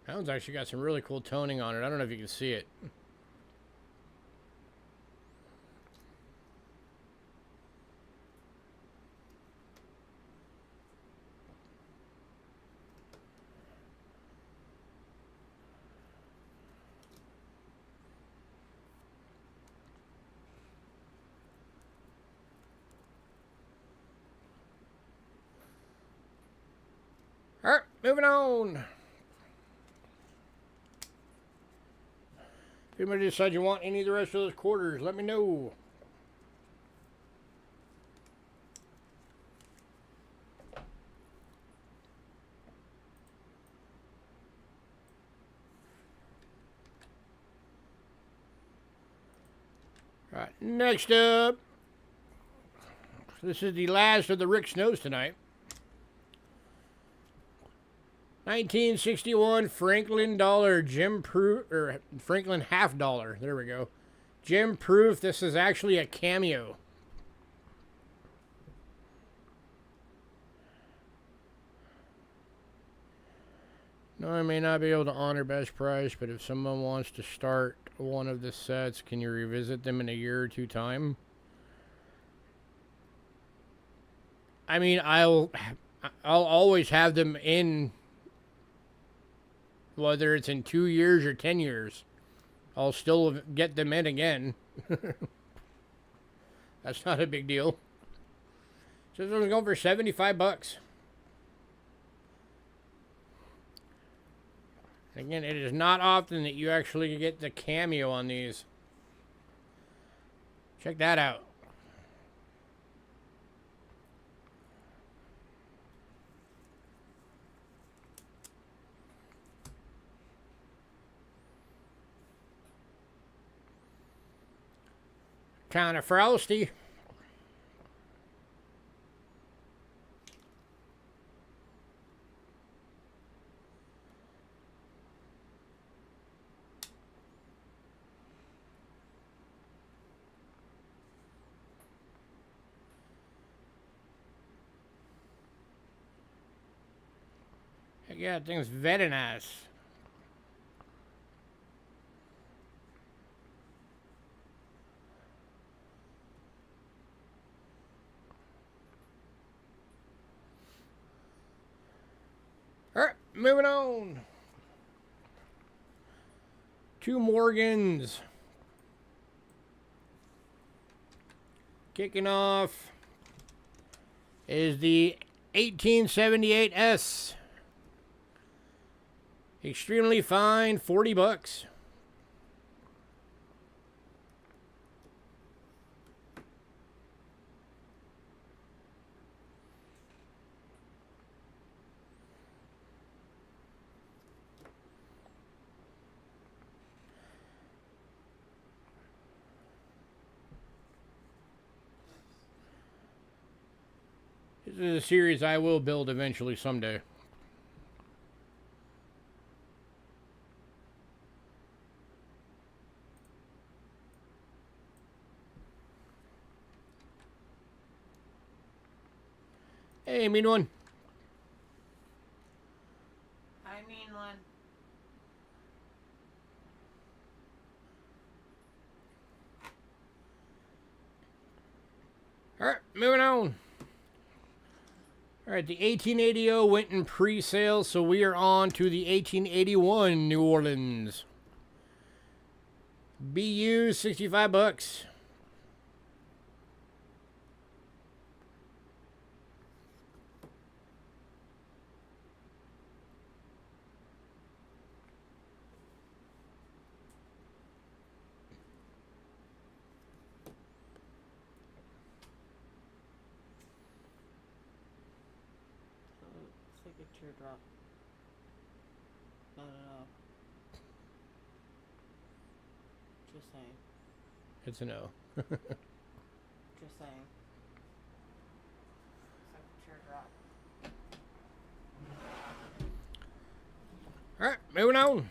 That one's actually got some really cool toning on it. I don't know if you can see it. Alright, moving on. If anybody decides you want any of the rest of those quarters, let me know. Alright, next up. This is the last of the Rick Snows tonight. 1961 Franklin dollar Jim Proof, or Franklin half dollar. There we go. Jim Proof. This is actually a cameo. No, I may not be able to honor best price, but if someone wants to start one of the sets, can you revisit them in a year or two time? I mean, I'll always have them in. Whether it's in 2 years or 10 years, I'll still get them in again. That's not a big deal. So this one's going for $75. Again, it is not often that you actually get the cameo on these. Check that out. Kind of frosty. Heck yeah, that thing's very nice. Alright, moving on. 2 Morgans. Kicking off is the 1878S. Extremely fine, $40. This is a series I will build eventually someday. Hey, mean one. I mean one. Alright, moving on. Alright, the 1880 went in pre-sale, so we are on to the 1881 New Orleans. BU, $65. It's like a teardrop. No. Just saying. It's a no. Just saying. It's like a teardrop. Alright, moving on.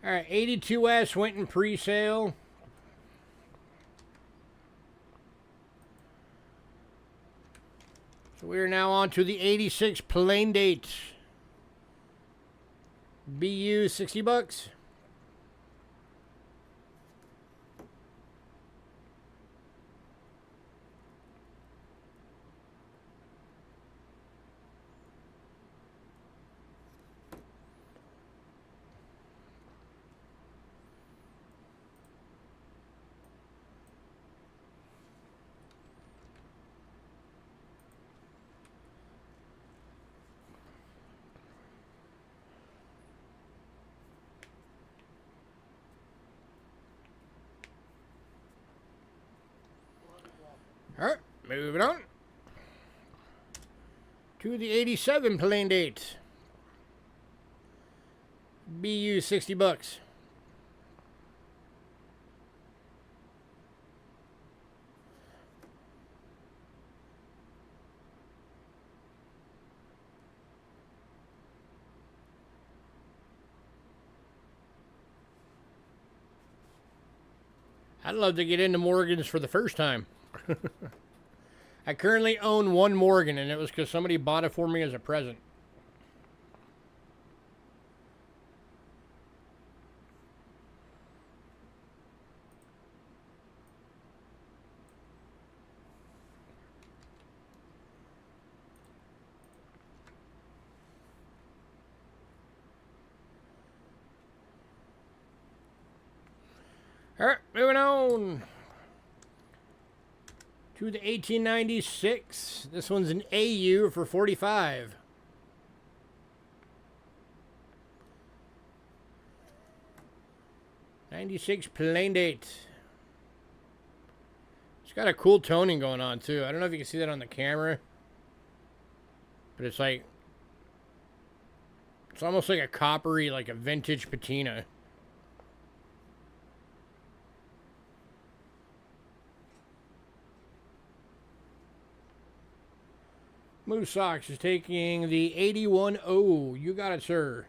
Alright, 82S went in pre-sale. So we are now on to the 86 plain date. BU 60 bucks. All right, moving on to the 87 plain date. BU 60 bucks. I'd love to get into Morgans for the first time. I currently own one Morgan, and it was because somebody bought it for me as a present. All right, moving on to the 1896. This one's an AU for 45. '96 plain date. It's got a cool toning going on too. I don't know if you can see that on the camera, but it's like, it's almost like a coppery, like a vintage patina. Moose Sox is taking the 81-0. You got it, sir.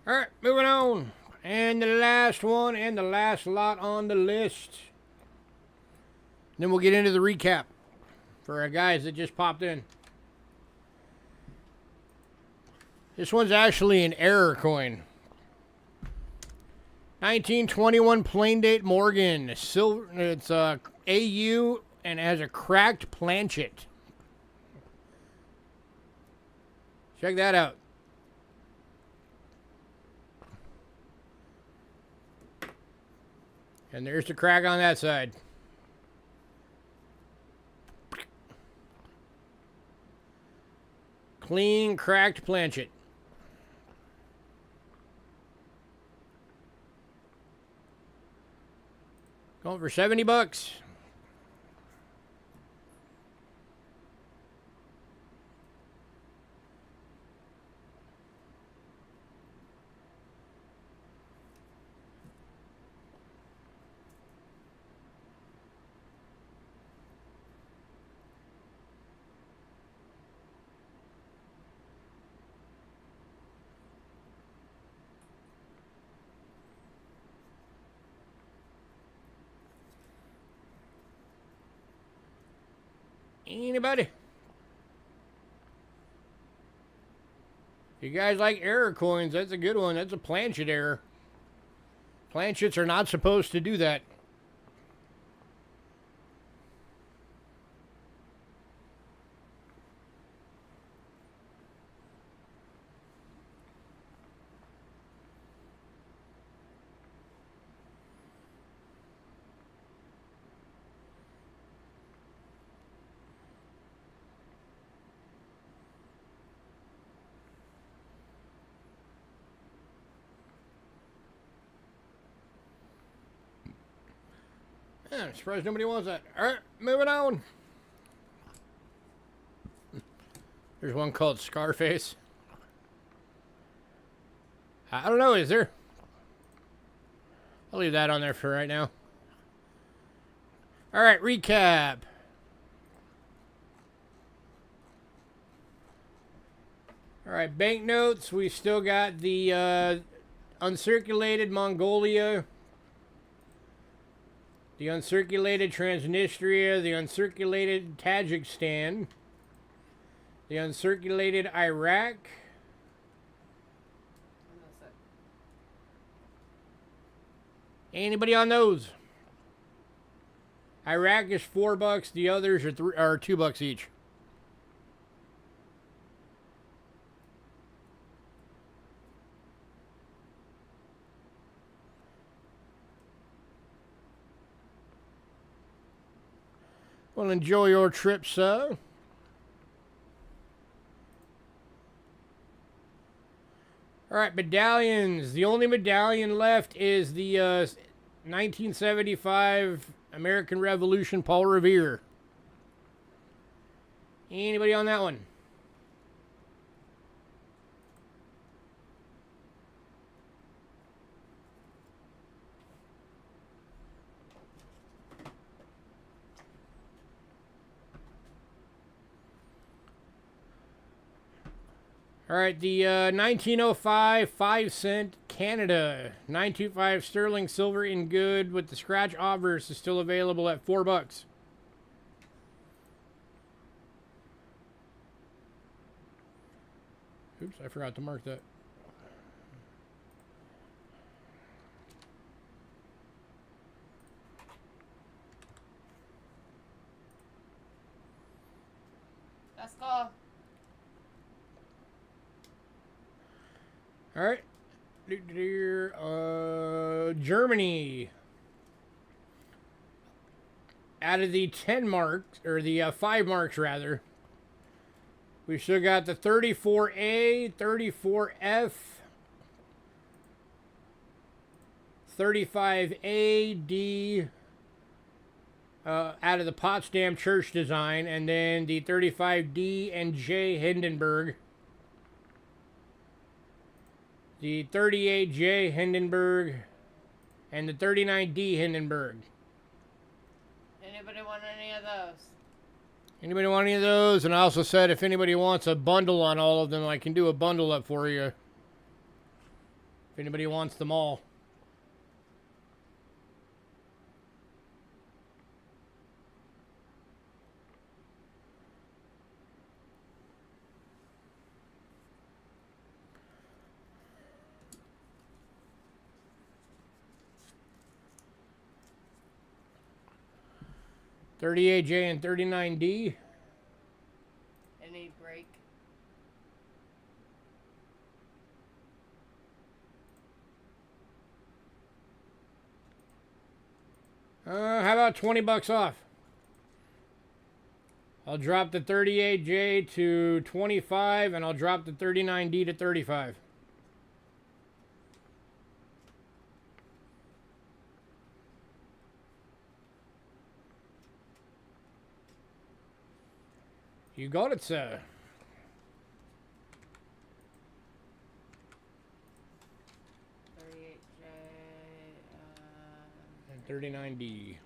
All right, moving on. And the last one and the last lot on the list. Then we'll get into the recap for our guys that just popped in. This one's actually an error coin. 1921 plain date Morgan. Silver, it's AU and has a cracked planchet. Check that out. And there's the crack on that side. Clean, cracked planchet. Going for 70 bucks. Anybody? You guys like error coins? That's a good one. That's a planchet error. Planchets are not supposed to do that. Yeah, I'm surprised nobody wants that. All right, moving on. There's one called Scarface. I don't know, is there? I'll leave that on there for right now. All right, recap. All right, banknotes. We still got the uncirculated Mongolia, the uncirculated Transnistria, the uncirculated Tajikistan, the uncirculated Iraq. Anybody on those? Iraq is $4. The others are $2 each. Well, enjoy your trip, sir. All right, medallions. The only medallion left is the 1975 American Revolution Paul Revere. Anybody on that one? All right, the 1905 5-cent Canada 925 sterling silver in good with the scratch obverse is still available at $4. Oops, I forgot to mark that. Let's go. All right. Germany. Out of the 10 marks, or the 5 marks rather, we still got the 34A, 34F, 35A, D, out of the Potsdam Church design, and then the 35D and J Hindenburg. The 38J Hindenburg, and the 39D Hindenburg. Anybody want any of those? Anybody want any of those? And I also said if anybody wants a bundle on all of them, I can do a bundle up for you. If anybody wants them all. $38J and $39D. Any break? How about $20 off? I'll drop the 38J to 25, and I'll drop the 39D to 35. You got it, sir. And 39D.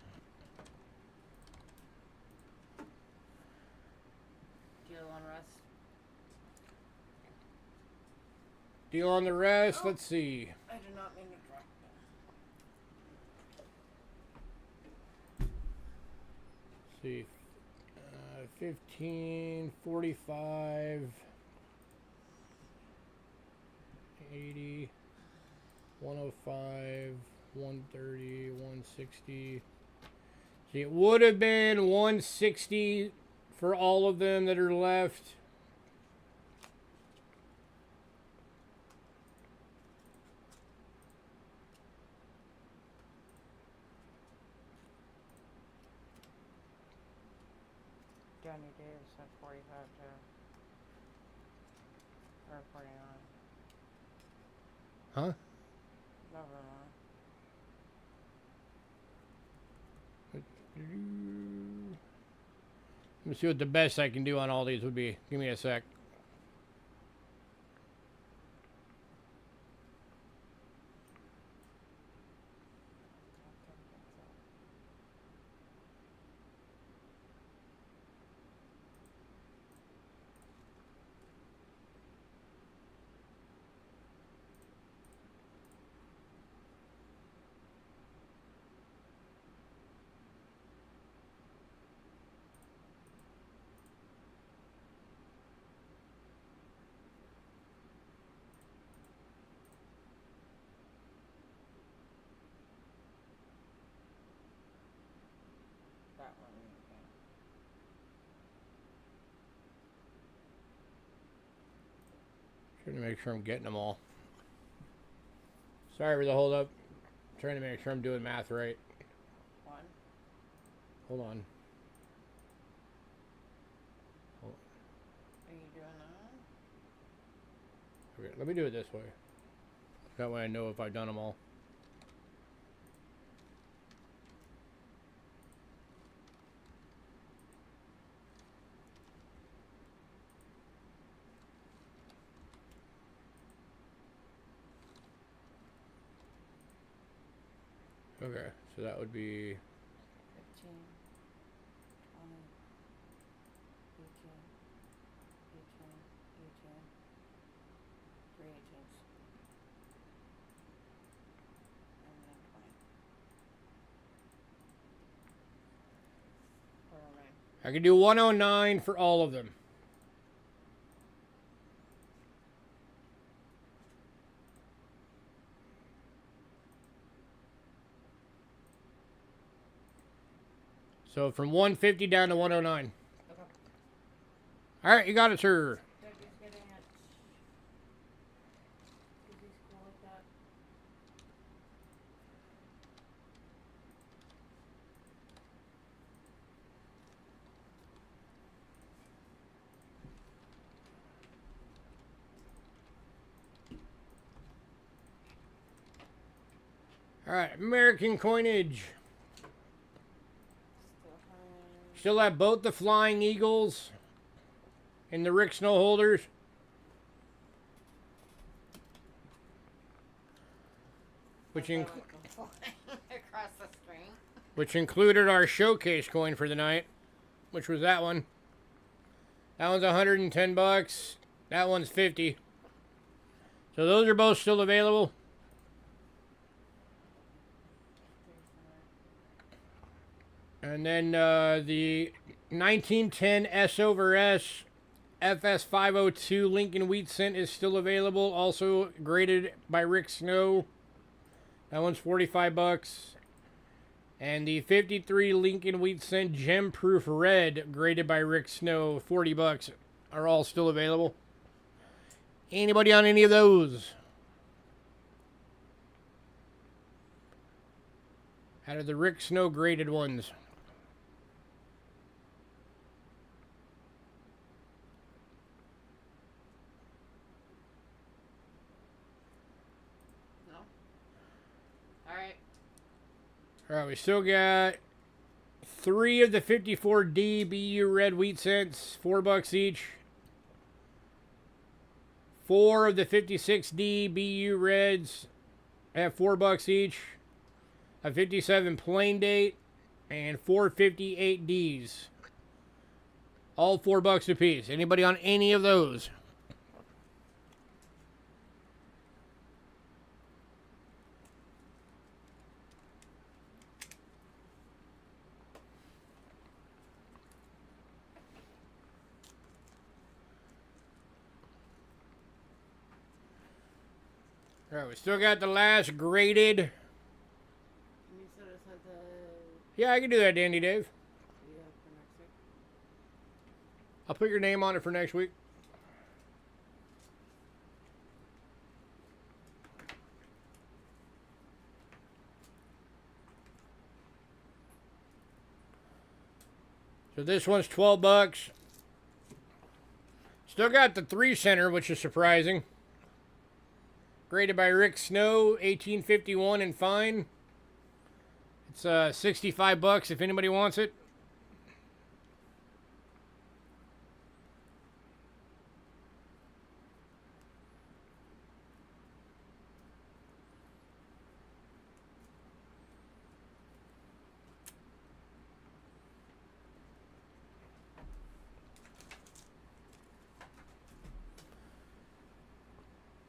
Deal on rest. Deal on the rest. Let's see. I do not mean to drop them. Let's see. 15, 45, 80, 105, 130, 160. See, it would have been 160 for all of them that are left. Johnny Davis at 45 too. Or 49. Huh? Never mind. Let me see what the best I can do on all these would be. Give me a sec. Trying to make sure I'm getting them all. Sorry for the hold up. Trying to make sure I'm doing math right. One. Hold on. Are you doing that? Okay, let me do it this way. That way I know if I've done them all. Okay, so that would be 15, 20, 18, 3 18s. And then 20. Or remain. I can do 109 for all of them. So from 150 down to 109. Okay. All right, you got it, sir. Doug is getting it. Is he cool with that? All right, American coinage. Still high. Still have both the Flying Eagles and the Rick Snow holders. Which, Across the screen. which included our showcase coin for the night, which was that one. That one's 110 bucks. That one's 50. So those are both still available. And then the 1910 S over S FS502 Lincoln Wheat Cent is still available. Also graded by Rick Snow. That one's 45 bucks. And the 53 Lincoln Wheat Cent Gem Proof Red graded by Rick Snow, 40 bucks, are all still available. Anybody on any of those? Out of the Rick Snow graded ones. No? Alright. Alright, we still got 3 of the 54D BU Red Wheat Cents, 4 bucks each. 4 of the 56D BU Reds at 4 bucks each. A 57 Plain Date and 4 58Ds. All 4 bucks a piece. Anybody on any of those? Alright, we still got the last graded. You said it said the... Yeah, I can do that, Dandy Dave. Yeah, for next week. I'll put your name on it for next week. So this one's 12 bucks. Still got the 3 center, which is surprising. Graded by Rick Snow, 1851 and fine. It's 65 bucks if anybody wants it.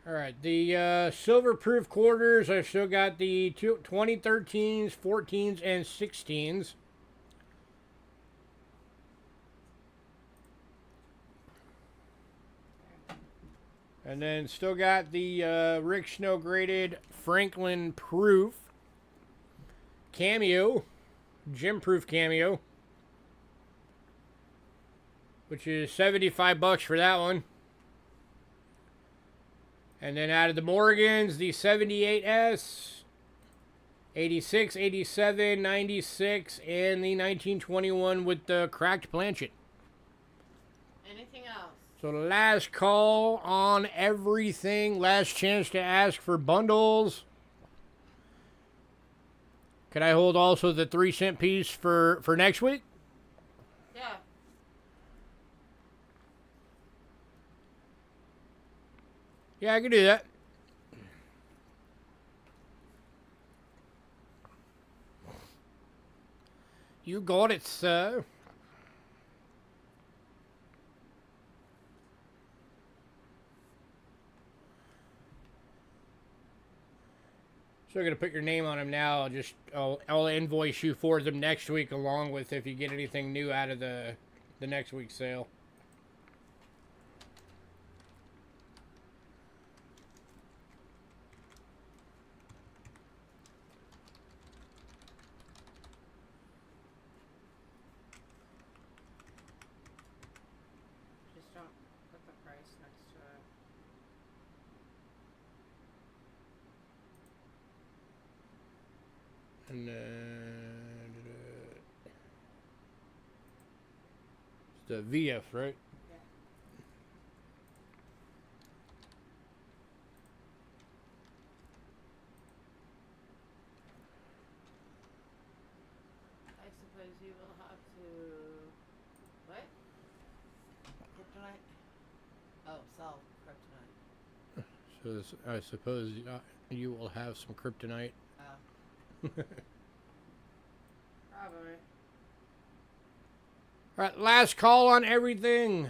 All right, the silver proof quarters, I've still got the 2013s, 14s, and 16s. And then still got the Rick Snow graded Franklin proof cameo, gem proof cameo, which is 75 bucks for that one. And then out of the Morgans, the 78S, 86, 87, 96, and the 1921 with the cracked planchet. Anything else? So last call on everything. Last chance to ask for bundles. Could I hold also the 3-cent piece for next week? Yeah. Yeah, I can do that. You got it, sir. So I'm gonna put your name on them now. I'll invoice you for them next week, along with if you get anything new out of the next week's sale. Just don't put the price next to it. And it's the VF, right? Yeah. I suppose you will have to. What? Kryptonite? Oh, sell kryptonite. So I suppose you will have some kryptonite. Oh. Probably. All right, last call on everything.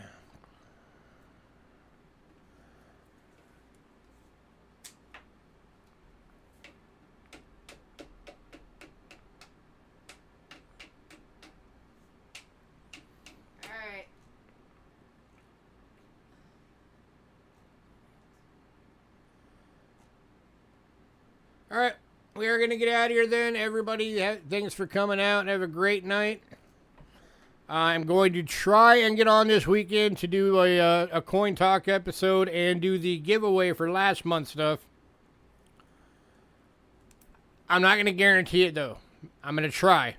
Alright. All right, we are going to get out of here then. Everybody, thanks for coming out and have a great night. I'm going to try and get on this weekend to do a coin talk episode and do the giveaway for last month's stuff. I'm not going to guarantee it though. I'm going to try.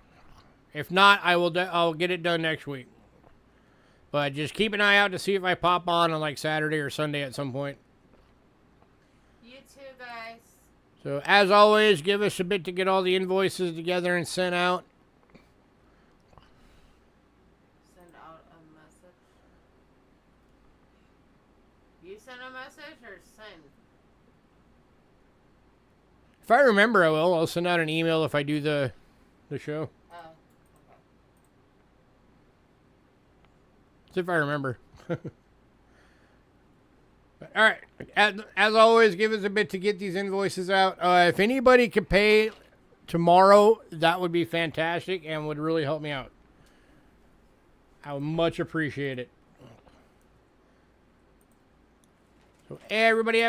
If not, I'll get it done next week. But just keep an eye out to see if I pop on like Saturday or Sunday at some point. You too, guys. So as always, give us a bit to get all the invoices together and sent out. Send out a message. You send a message or send? If I remember, I will. I'll send out an email if I do the show. Oh, okay. As if I remember. All right. As always, give us a bit to get these invoices out. If anybody could pay tomorrow, that would be fantastic and would really help me out. I would much appreciate it. So everybody have